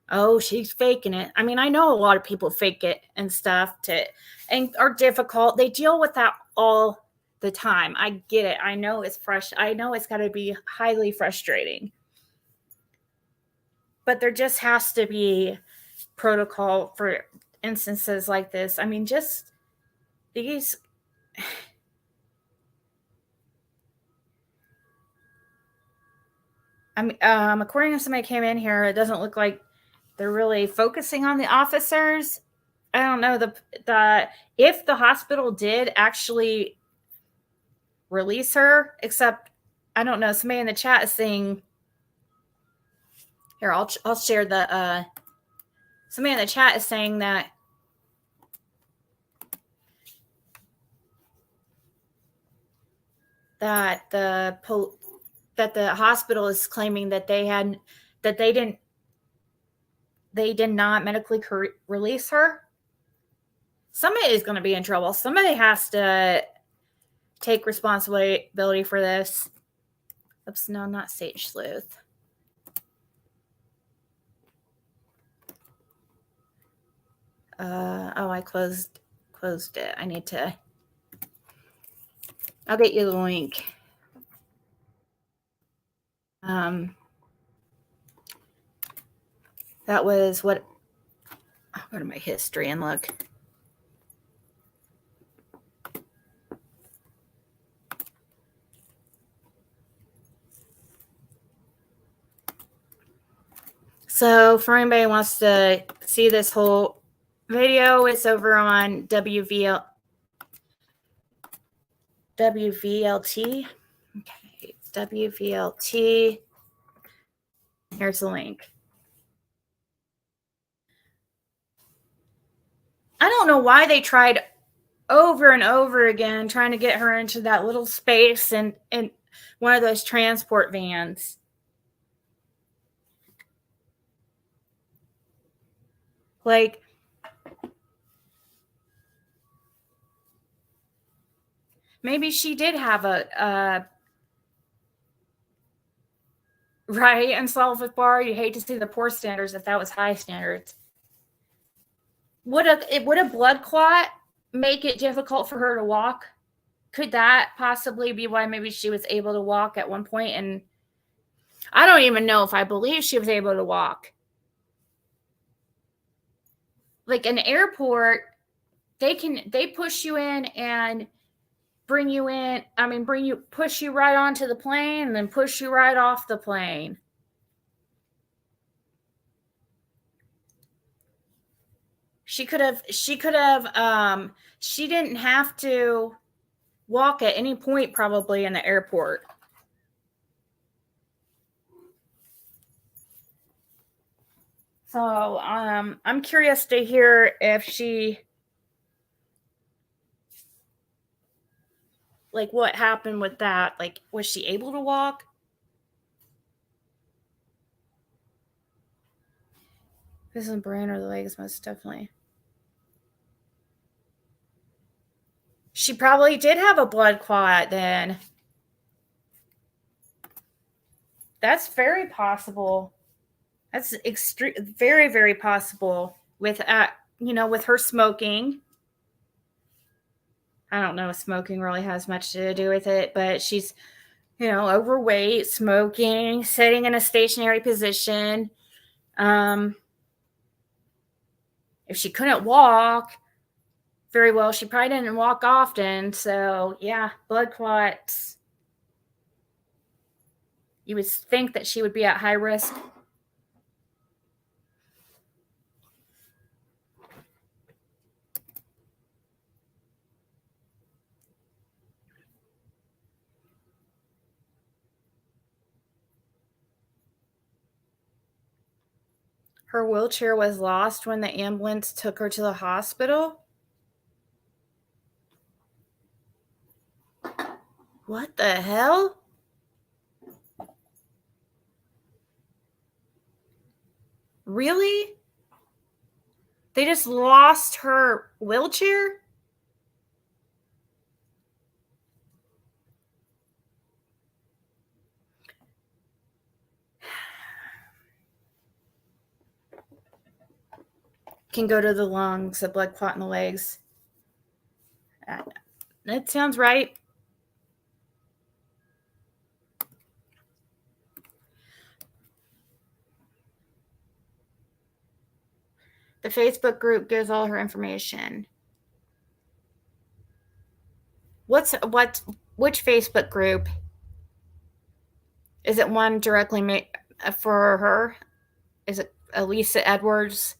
oh, she's faking it. I mean, I know a lot of people fake it and stuff and are difficult. They deal with that all the time. I get it. I know it's I know it's got to be highly frustrating. But there just has to be protocol for instances like this. I mean, just these. According to somebody came in here, it doesn't look like they're really focusing on the officers. I don't know if the hospital did actually release her, except I don't know. Somebody in the chat is saying here. I'll share the. Somebody in the chat is saying that the hospital is claiming that they did not medically release her. Somebody is going to be in trouble. Somebody has to take responsibility for this. Oops, no, not Sage Sleuth. I closed it. I need to. I'll get you the link. That was what. I'll go to my history and look. So for anybody who wants to see this whole video, it's over on WVLT. Okay, WVLT. Here's the link. I don't know why they tried over and over again trying to get her into that little space and one of those transport vans. Like, maybe she did have a right, and Sulphur Bar. You hate to see the poor standards if that was high standards. Would a blood clot make it difficult for her to walk? could that possibly be why maybe she was able to walk at one point? And I don't even know if I believe she was able to walk. Like an airport, they push you in and bring you in. I mean, push you right onto the plane and then push you right off the plane. She didn't have to walk at any point probably in the airport. So I'm curious to hear if she, like, what happened with that. Like, was she able to walk? This is the brain or the legs, most definitely. She probably did have a blood clot then. That's very possible. That's very, very possible with, with her smoking. I don't know if smoking really has much to do with it, but she's, overweight, smoking, sitting in a stationary position. If she couldn't walk very well, she probably didn't walk often. So, yeah, blood clots. You would think that she would be at high risk. Her wheelchair was lost when the ambulance took her to the hospital. What the hell? Really? They just lost her wheelchair? Can go to the lungs, a blood clot in the legs. That sounds right. The Facebook group gives all her information. Which Facebook group? Is it one directly made for her? Is it Elisa Edwards'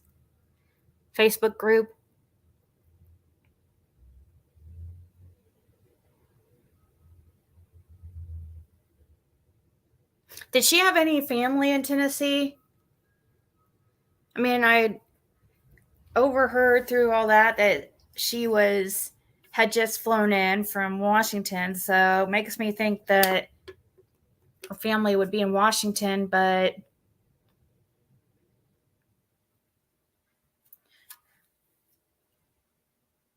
Facebook group? Did she have any family in Tennessee? I mean, I overheard through all that she had just flown in from Washington, so it makes me think that her family would be in Washington, but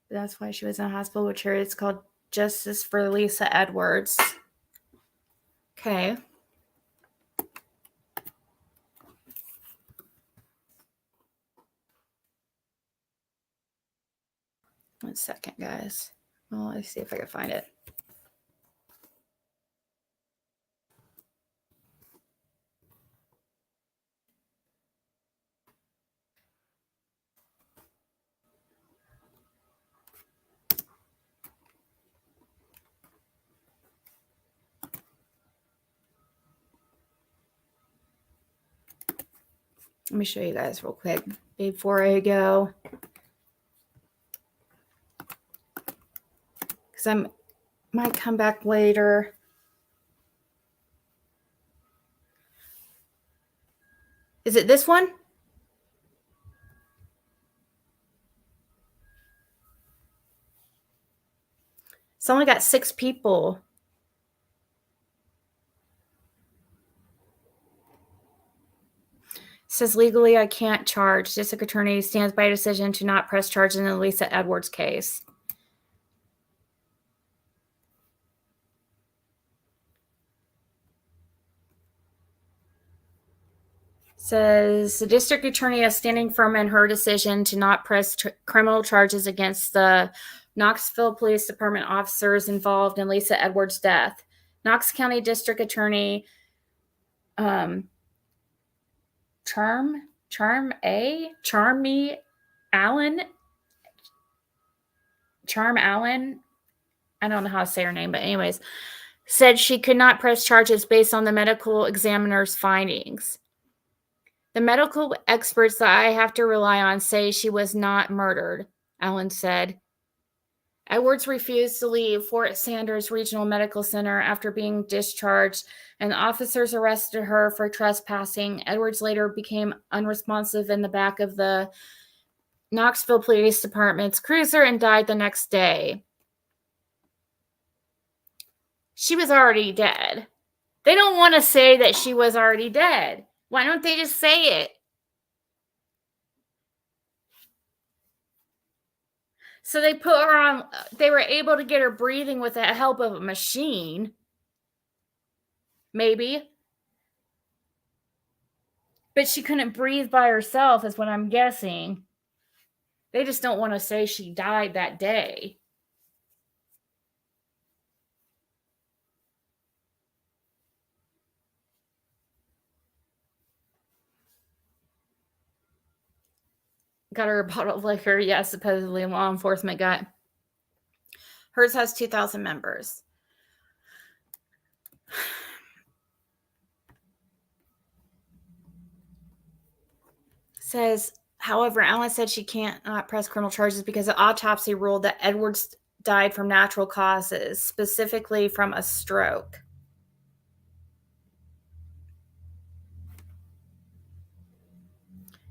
that's why she was in a hospital with her. It's called Justice for Lisa Edwards. Okay. One second, guys. Well, let's see if I can find it. Let me show you guys real quick before I go. Because I might come back later. Is it this one? It's only got 6 people. It says legally I can't charge. District Attorney stands by decision to not press charges in the Lisa Edwards case. Says the district attorney is standing firm in her decision to not press criminal charges against the Knoxville Police Department officers involved in Lisa Edwards' death. Knox County District Attorney Charmy Allen. I don't know how to say her name, but anyways, said she could not press charges based on the medical examiner's findings. The medical experts that I have to rely on say she was not murdered, Allen said. Edwards refused to leave Fort Sanders Regional Medical Center after being discharged, and officers arrested her for trespassing. Edwards later became unresponsive in the back of the Knoxville Police Department's cruiser and died the next day. She was already dead. They don't want to say that she was already dead. Why don't they just say it? So they put her on, they were able to get her breathing with the help of a machine. Maybe. But she couldn't breathe by herself, is what I'm guessing. They just don't want to say she died that day. Got her a bottle of liquor. Yeah, supposedly law enforcement got. Hers has 2,000 members. Says, however, Allen said she can't press criminal charges because the autopsy ruled that Edwards died from natural causes, specifically from a stroke.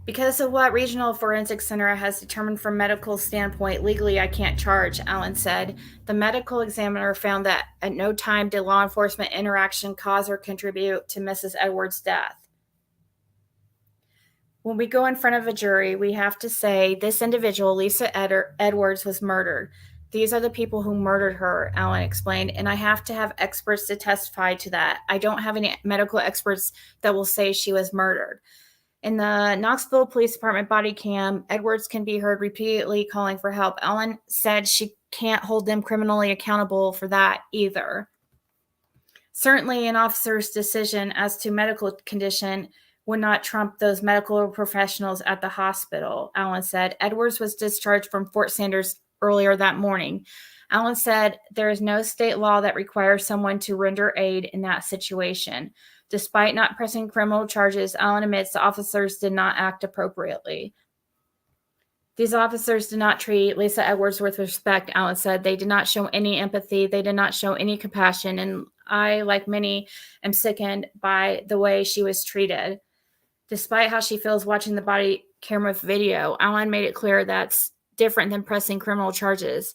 Because of what Regional Forensic Center has determined from medical standpoint, legally I can't charge, Allen said. The medical examiner found that at no time did law enforcement interaction cause or contribute to Mrs. Edwards' death. When we go in front of a jury, we have to say this individual, Lisa Edwards, was murdered. These are the people who murdered her, Allen explained, and I have to have experts to testify to that. I don't have any medical experts that will say she was murdered. In the Knoxville Police Department body cam, Edwards can be heard repeatedly calling for help. Allen said she can't hold them criminally accountable for that either. Certainly, an officer's decision as to medical condition would not trump those medical professionals at the hospital, Allen said. Edwards was discharged from Fort Sanders earlier that morning. Allen said there is no state law that requires someone to render aid in that situation. Despite not pressing criminal charges, Allen admits the officers did not act appropriately. These officers did not treat Lisa Edwards with respect, Allen said. They did not show any empathy. They did not show any compassion. And I, like many, am sickened by the way she was treated. Despite how she feels watching the body camera video, Allen made it clear that's different than pressing criminal charges.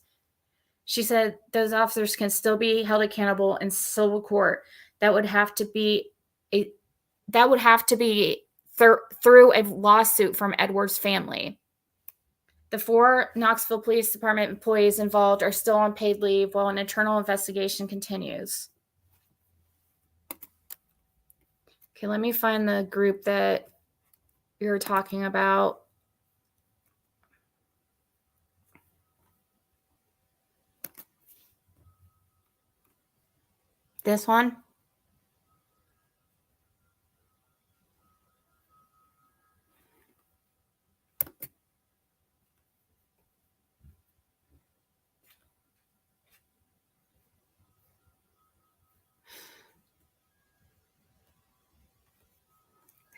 She said those officers can still be held accountable in civil court. That would have to be through a lawsuit from Edwards' family. The 4 Knoxville Police Department employees involved are still on paid leave while an internal investigation continues. Okay, let me find the group that you're talking about. This one?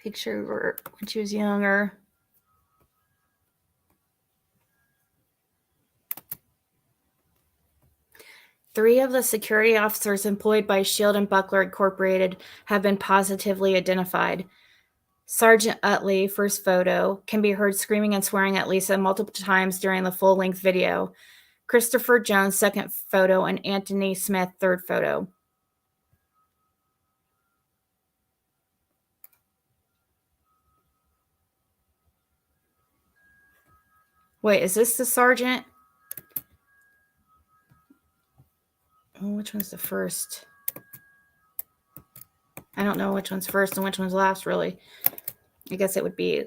Picture of her when she was younger. Three of the security officers employed by Shield and Buckler Incorporated have been positively identified. Sergeant Utley, first photo, can be heard screaming and swearing at Lisa multiple times during the full-length video. Christopher Jones, second photo, and Anthony Smith, third photo. Wait, is this the sergeant? Oh, which one's the first? I don't know which one's first and which one's last, really. I guess it would be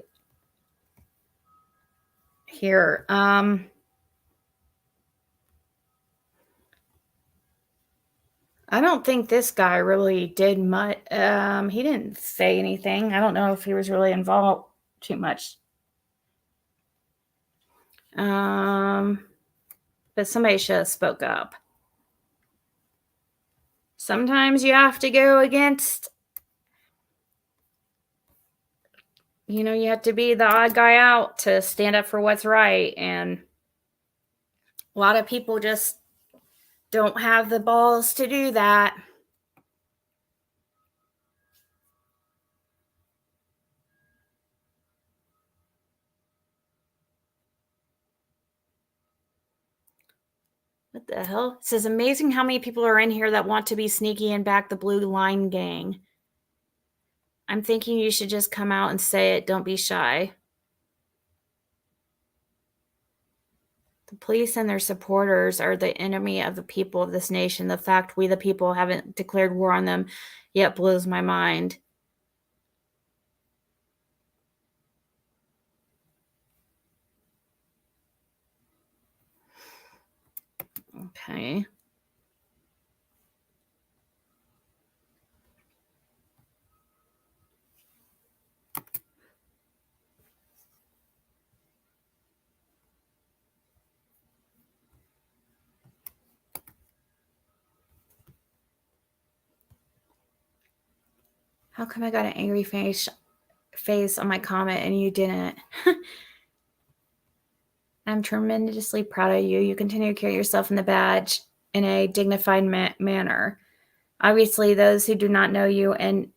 here. I don't think this guy really did much. He didn't say anything. I don't know if he was really involved too much. But somebody should have spoke up. Sometimes you have to go against, you have to be the odd guy out to stand up for what's right. And a lot of people just don't have the balls to do that. What the hell? It says, amazing how many people are in here that want to be sneaky and back the Blue Line gang. I'm thinking you should just come out and say it. Don't be shy. The police and their supporters are the enemy of the people of this nation. The fact we, the people, haven't declared war on them yet blows my mind. Okay. How come I got an angry face on my comment and you didn't? I'm tremendously proud of you. You continue to carry yourself in the badge in a dignified manner. Obviously, those who do not know you and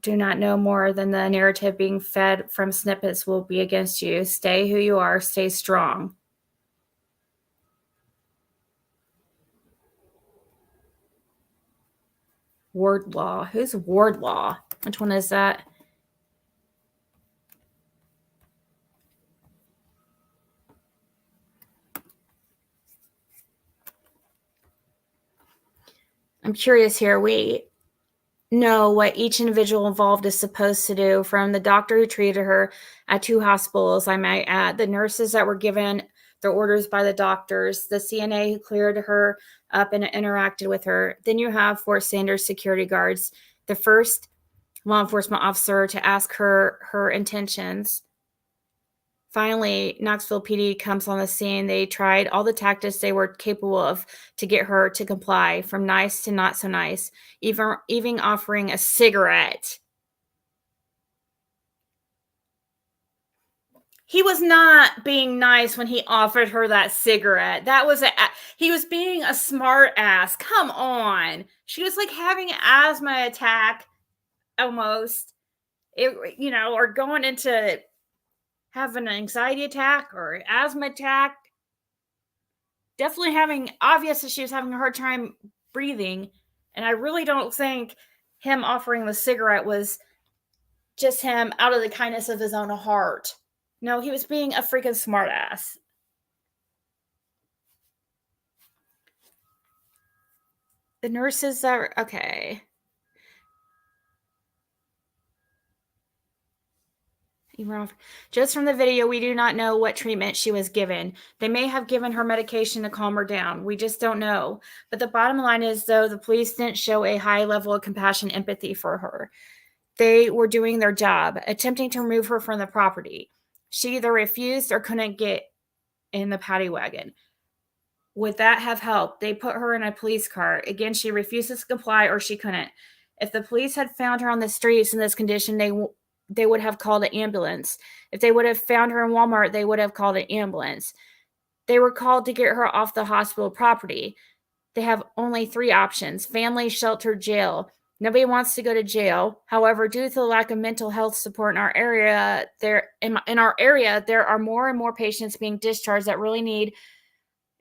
do not know more than the narrative being fed from snippets will be against you. Stay who you are. Stay strong. Wardlaw. Who's Wardlaw? Which one is that? I'm curious here. We know what each individual involved is supposed to do, from the doctor who treated her at 2 hospitals, I might add, the nurses that were given their orders by the doctors, the CNA who cleared her up and interacted with her. Then you have Fort Sanders security guards, the first law enforcement officer to ask her intentions. Finally, Knoxville PD comes on the scene. They tried all the tactics they were capable of to get her to comply, from nice to not so nice, even offering a cigarette. He was not being nice when he offered her that cigarette. He was being a smart ass. Come on. She was like having an asthma attack almost. Or going into have an anxiety attack or asthma attack. Definitely obviously she was having a hard time breathing. And I really don't think him offering the cigarette was just him out of the kindness of his own heart. No, he was being a freaking smartass. The nurses are okay. Just from the video, we do not know what treatment she was given. They may have given her medication to calm her down. We just don't know. But the bottom line is, though, the police didn't show a high level of compassion, empathy for her. They were doing their job, attempting to remove her from the property. She either refused or couldn't get in the paddy wagon. Would that have helped? They put her in a police car. Again, she refuses to comply, or she couldn't. If the police had found her on the streets in this condition, they would have called an ambulance. If they would have found her in Walmart, they would have called an ambulance. They were called to get her off the hospital property. They have only 3 options: family, shelter, jail. Nobody wants to go to jail. However, due to the lack of mental health support in our area, there are more and more patients being discharged that really need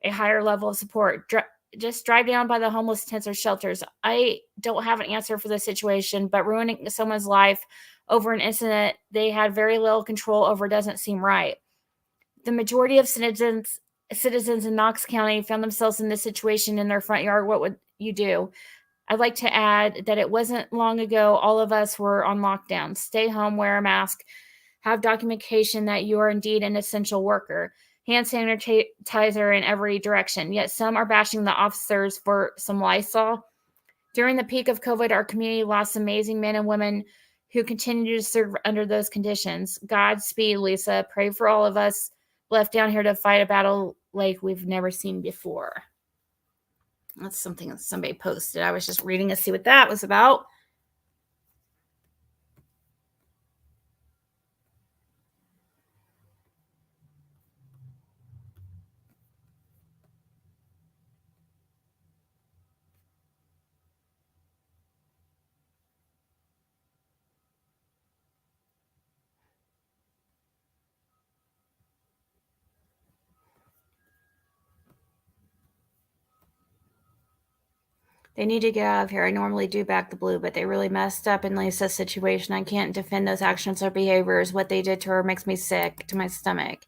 a higher level of support. Just drive down by the homeless tents or shelters. I don't have an answer for this situation, but ruining someone's life over an incident they had very little control over doesn't seem right. The majority of citizens in Knox County found themselves in this situation in their front yard. What would you do? I'd like to add that it wasn't long ago all of us were on lockdown. Stay home, wear a mask, have documentation that you are indeed an essential worker, hand sanitizer in every direction. Yet some are bashing the officers for some Lysol. During the peak of COVID, our community lost amazing men and women who continue to serve under those conditions. Godspeed, Lisa. Pray for all of us left down here to fight a battle like we've never seen before. That's something that somebody posted. I was just reading to see what that was about. They need to get out of here. I normally do back the blue, but they really messed up in Lisa's situation. I can't defend those actions or behaviors. What they did to her makes me sick to my stomach.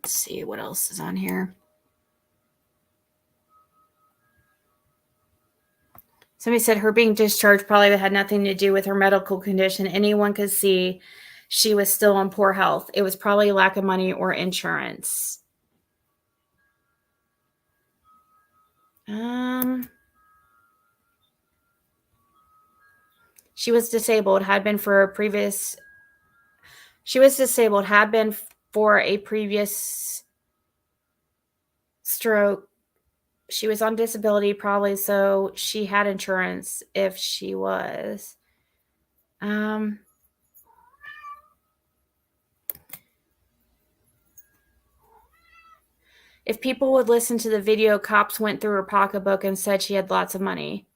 Let's see what else is on here. Somebody said her being discharged probably had nothing to do with her medical condition. Anyone could see she was still in poor health. It was probably lack of money or insurance. She was disabled, had been for a previous stroke. She was on disability probably, so she had insurance if she was. If people would listen to the video, cops went through her pocketbook and said she had lots of money.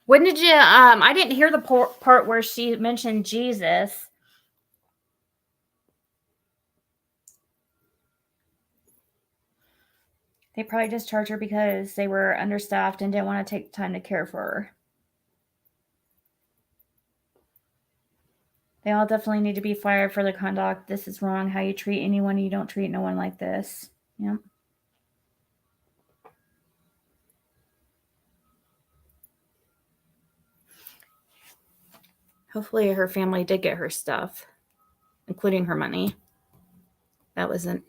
When did you, I didn't hear the part where she mentioned Jesus. They probably discharged her because they were understaffed and didn't want to take time to care for her. They all definitely need to be fired for their conduct. This is wrong. How you treat anyone, you don't treat no one like this. Yep. Hopefully her family did get her stuff, including her money. That wasn't,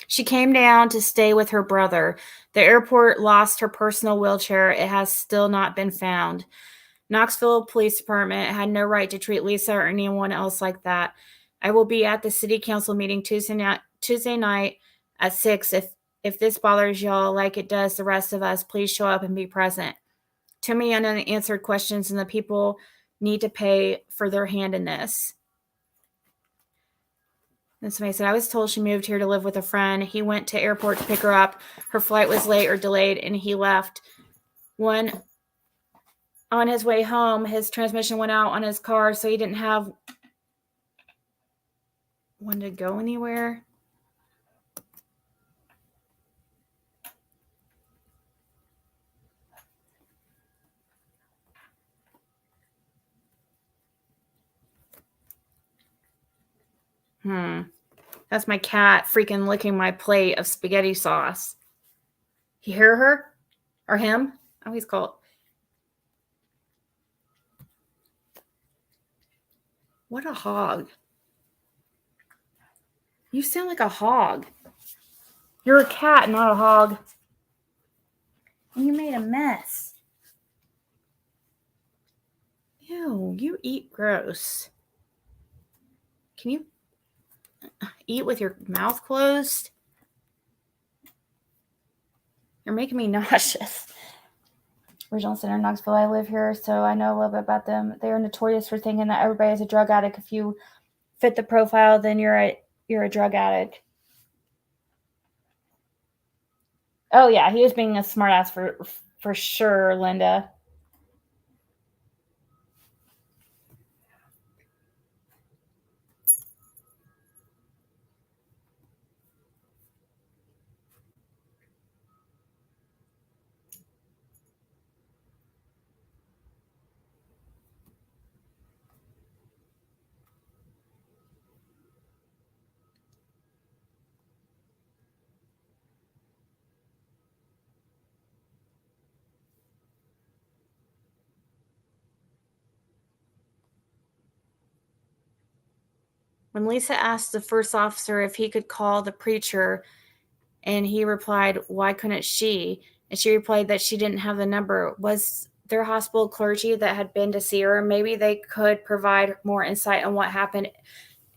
she came down to stay with her brother. The airport lost her personal wheelchair. It has still not been found. Knoxville Police Department had no right to treat Lisa or anyone else like that. I will be at the city council meeting Tuesday night at 6. If this bothers y'all like it does the rest of us, please show up and be present. Too many unanswered questions, and the people need to pay for their hand in this. And somebody said, I was told she moved here to live with a friend. He went to airport to pick her up. Her flight was late or delayed, and he left. On his way home, his transmission went out on his car, so he didn't have one to go anywhere. That's my cat freaking licking my plate of spaghetti sauce. You hear her? Or him? Oh, he's called. What a hog. You sound like a hog. You're a cat, not a hog. And you made a mess. Ew, you eat gross. Can you eat with your mouth closed? You're making me nauseous. Regional Center in Knoxville. I live here, so I know a little bit about them. They are notorious for thinking that everybody is a drug addict. If you fit the profile, then you're a drug addict. Oh yeah, he was being a smartass for sure, Linda. When Lisa asked the first officer if he could call the preacher, and he replied, why couldn't she? And she replied that she didn't have the number. Was there hospital clergy that had been to see her? Maybe they could provide more insight on what happened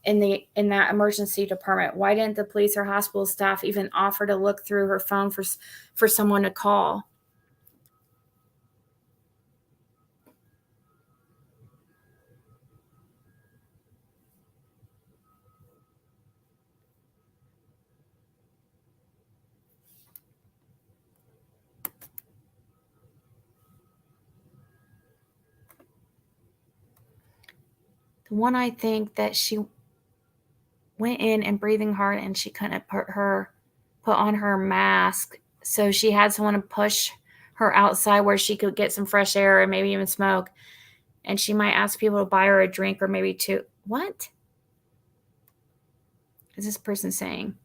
in that emergency department. Why didn't the police or hospital staff even offer to look through her phone for someone to call? The one I think that she went in and breathing hard and she couldn't put on her mask. So she had someone to push her outside where she could get some fresh air and maybe even smoke. And she might ask people to buy her a drink or maybe two. What is this person saying?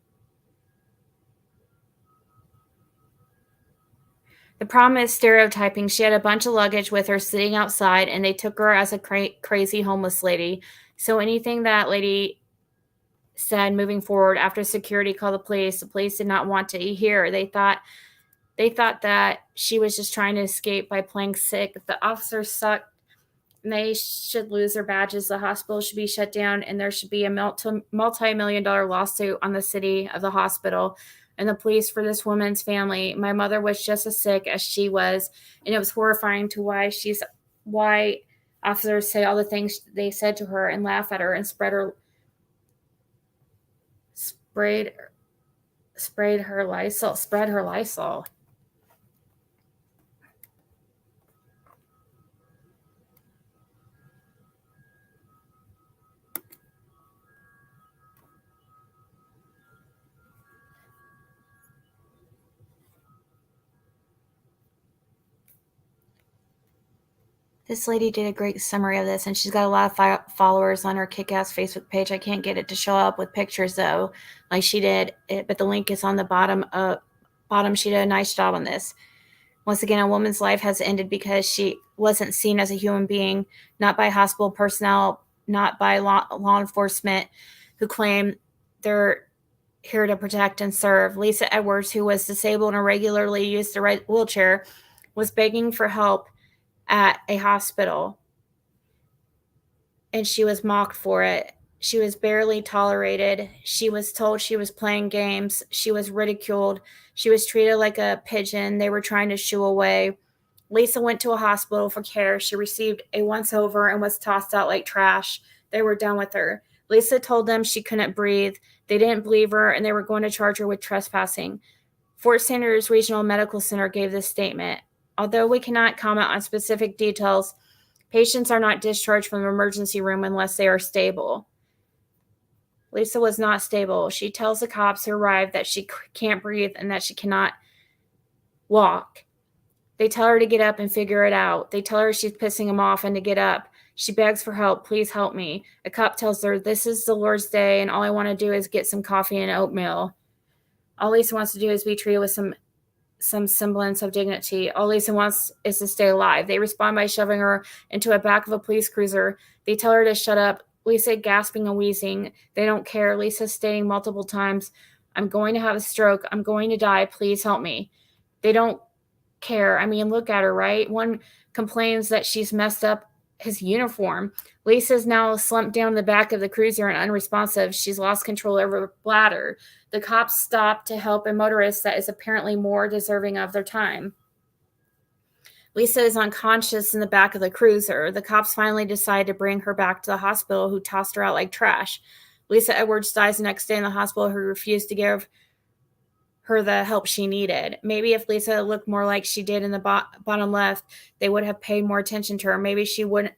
The problem is stereotyping. She had a bunch of luggage with her sitting outside, and they took her as a crazy homeless lady. So anything that lady said moving forward after security called the police did not want to hear. They thought that she was just trying to escape by playing sick. If the officers sucked, they should lose their badges. The hospital should be shut down, and there should be a multi-million-dollar lawsuit on the city of the hospital and the police for this woman's family. My mother was just as sick as she was, and it was horrifying to why officers say all the things they said to her and laugh at her and spread her Lysol. This lady did a great summary of this, and she's got a lot of followers on her kick-ass Facebook page. I can't get it to show up with pictures, though, like she did. But the link is on the bottom. She did a nice job on this. Once again, a woman's life has ended because she wasn't seen as a human being, not by hospital personnel, not by law enforcement who claim they're here to protect and serve. Lisa Edwards, who was disabled and regularly used a wheelchair, was begging for help at a hospital, and she was mocked for it. She was barely tolerated. She was told she was playing games. She was ridiculed. She was treated like a pigeon they were trying to shoo away. Lisa went to a hospital for care. She received a once-over and was tossed out like trash. They were done with her. Lisa told them she couldn't breathe. They didn't believe her, and they were going to charge her with trespassing. Fort Sanders Regional Medical Center gave this statement. Although we cannot comment on specific details, patients are not discharged from the emergency room unless they are stable. Lisa was not stable. She tells the cops who arrived that she can't breathe and that she cannot walk. They tell her to get up and figure it out. They tell her she's pissing them off and to get up. She begs for help. Please help me. A cop tells her, this is the Lord's day, and all I want to do is get some coffee and oatmeal. All Lisa wants to do is be treated with some semblance of dignity. All Lisa wants is to stay alive. They respond by shoving her into the back of a police cruiser. They tell her to shut up. Lisa gasping and wheezing. They don't care. Lisa stating multiple times, I'm going to have a stroke. I'm going to die. Please help me. They don't care. I mean, look at her, right? One complains that she's messed up his uniform. Lisa's now slumped down the back of the cruiser and unresponsive. She's lost control over her bladder. The cops stop to help a motorist that is apparently more deserving of their time. Lisa is unconscious in the back of the cruiser. The cops finally decide to bring her back to the hospital, who tossed her out like trash. Lisa Edwards dies the next day in the hospital, who refused to give her the help she needed. Maybe if Lisa looked more like she did in the bottom left, they would have paid more attention to her. Maybe she would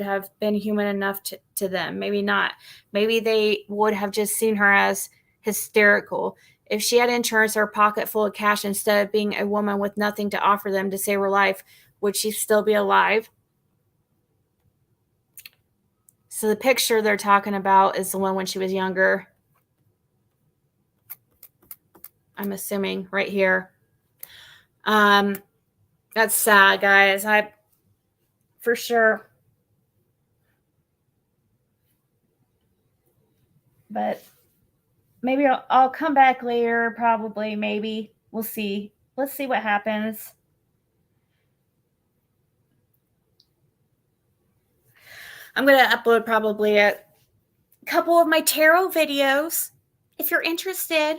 have been human enough to them. Maybe not. Maybe they would have just seen her as hysterical. If she had insurance or a pocket full of cash instead of being a woman with nothing to offer them to save her life, would she still be alive? So the picture they're talking about is the one when she was younger. I'm assuming right here. That's sad, guys. For sure. But maybe I'll come back later, probably, maybe. We'll see. Let's see what happens. I'm going to upload probably a couple of my tarot videos if you're interested.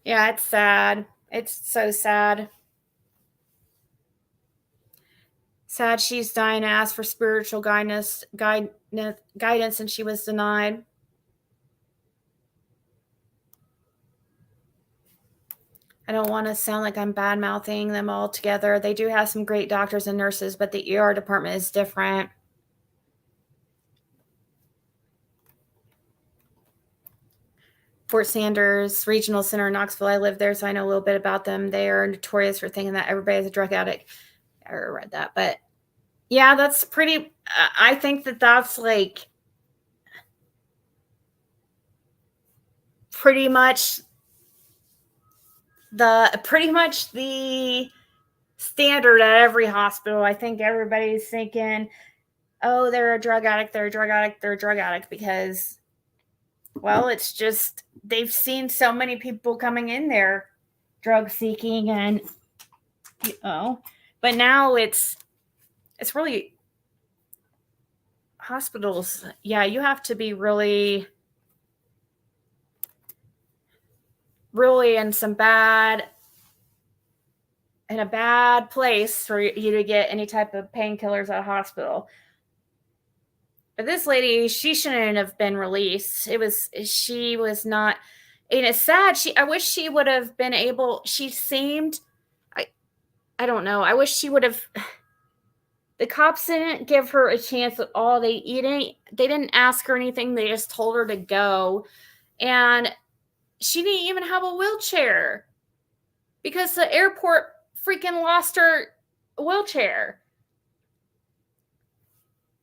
Yeah, it's sad. It's so sad. Sad she's dying to ask for spiritual guidance, and she was denied. I don't want to sound like I'm bad-mouthing them all together. They do have some great doctors and nurses, but the ER department is different. Fort Sanders Regional Center in Knoxville. I live there, so I know a little bit about them. They are notorious for thinking that everybody's a drug addict. I read that, but yeah, that's pretty. I think that that's like pretty much the standard at every hospital. I think everybody's thinking, oh, they're a drug addict, they're a drug addict, they're a drug addict, because, well, it's just they've seen so many people coming in there drug seeking, and but now it's really hospitals. Yeah, you have to be really in a bad place for you to get any type of painkillers at a hospital. But this lady, she shouldn't have been released. She was not, and it's sad. I wish she would have been able, she seemed, I don't know. I wish she would have, the cops didn't give her a chance at all. They didn't ask her anything. They just told her to go. And she didn't even have a wheelchair because the airport freaking lost her wheelchair.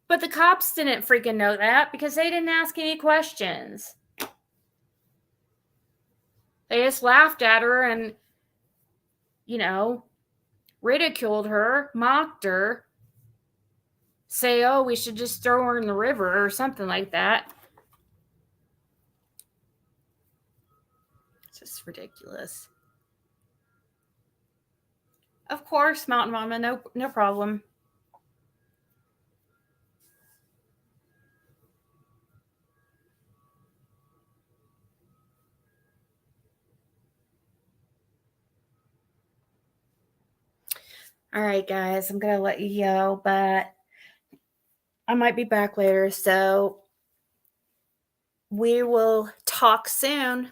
But the cops didn't freaking know that because they didn't ask any questions. They just laughed at her and, ridiculed her, mocked her, say, oh, we should just throw her in the river or something like that. It's just ridiculous. Of course, Mountain Mama, no problem. All right, guys, I'm going to let you go, but I might be back later, so we will talk soon.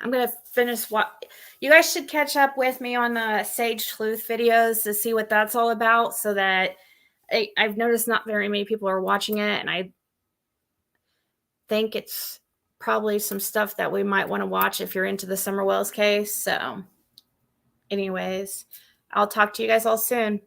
I'm going to finish what you guys should catch up with me on the Sage Sleuth videos to see what that's all about, so that I've noticed not very many people are watching it, and I think it's probably some stuff that we might want to watch if you're into the Summer Wells case. So anyways, I'll talk to you guys all soon.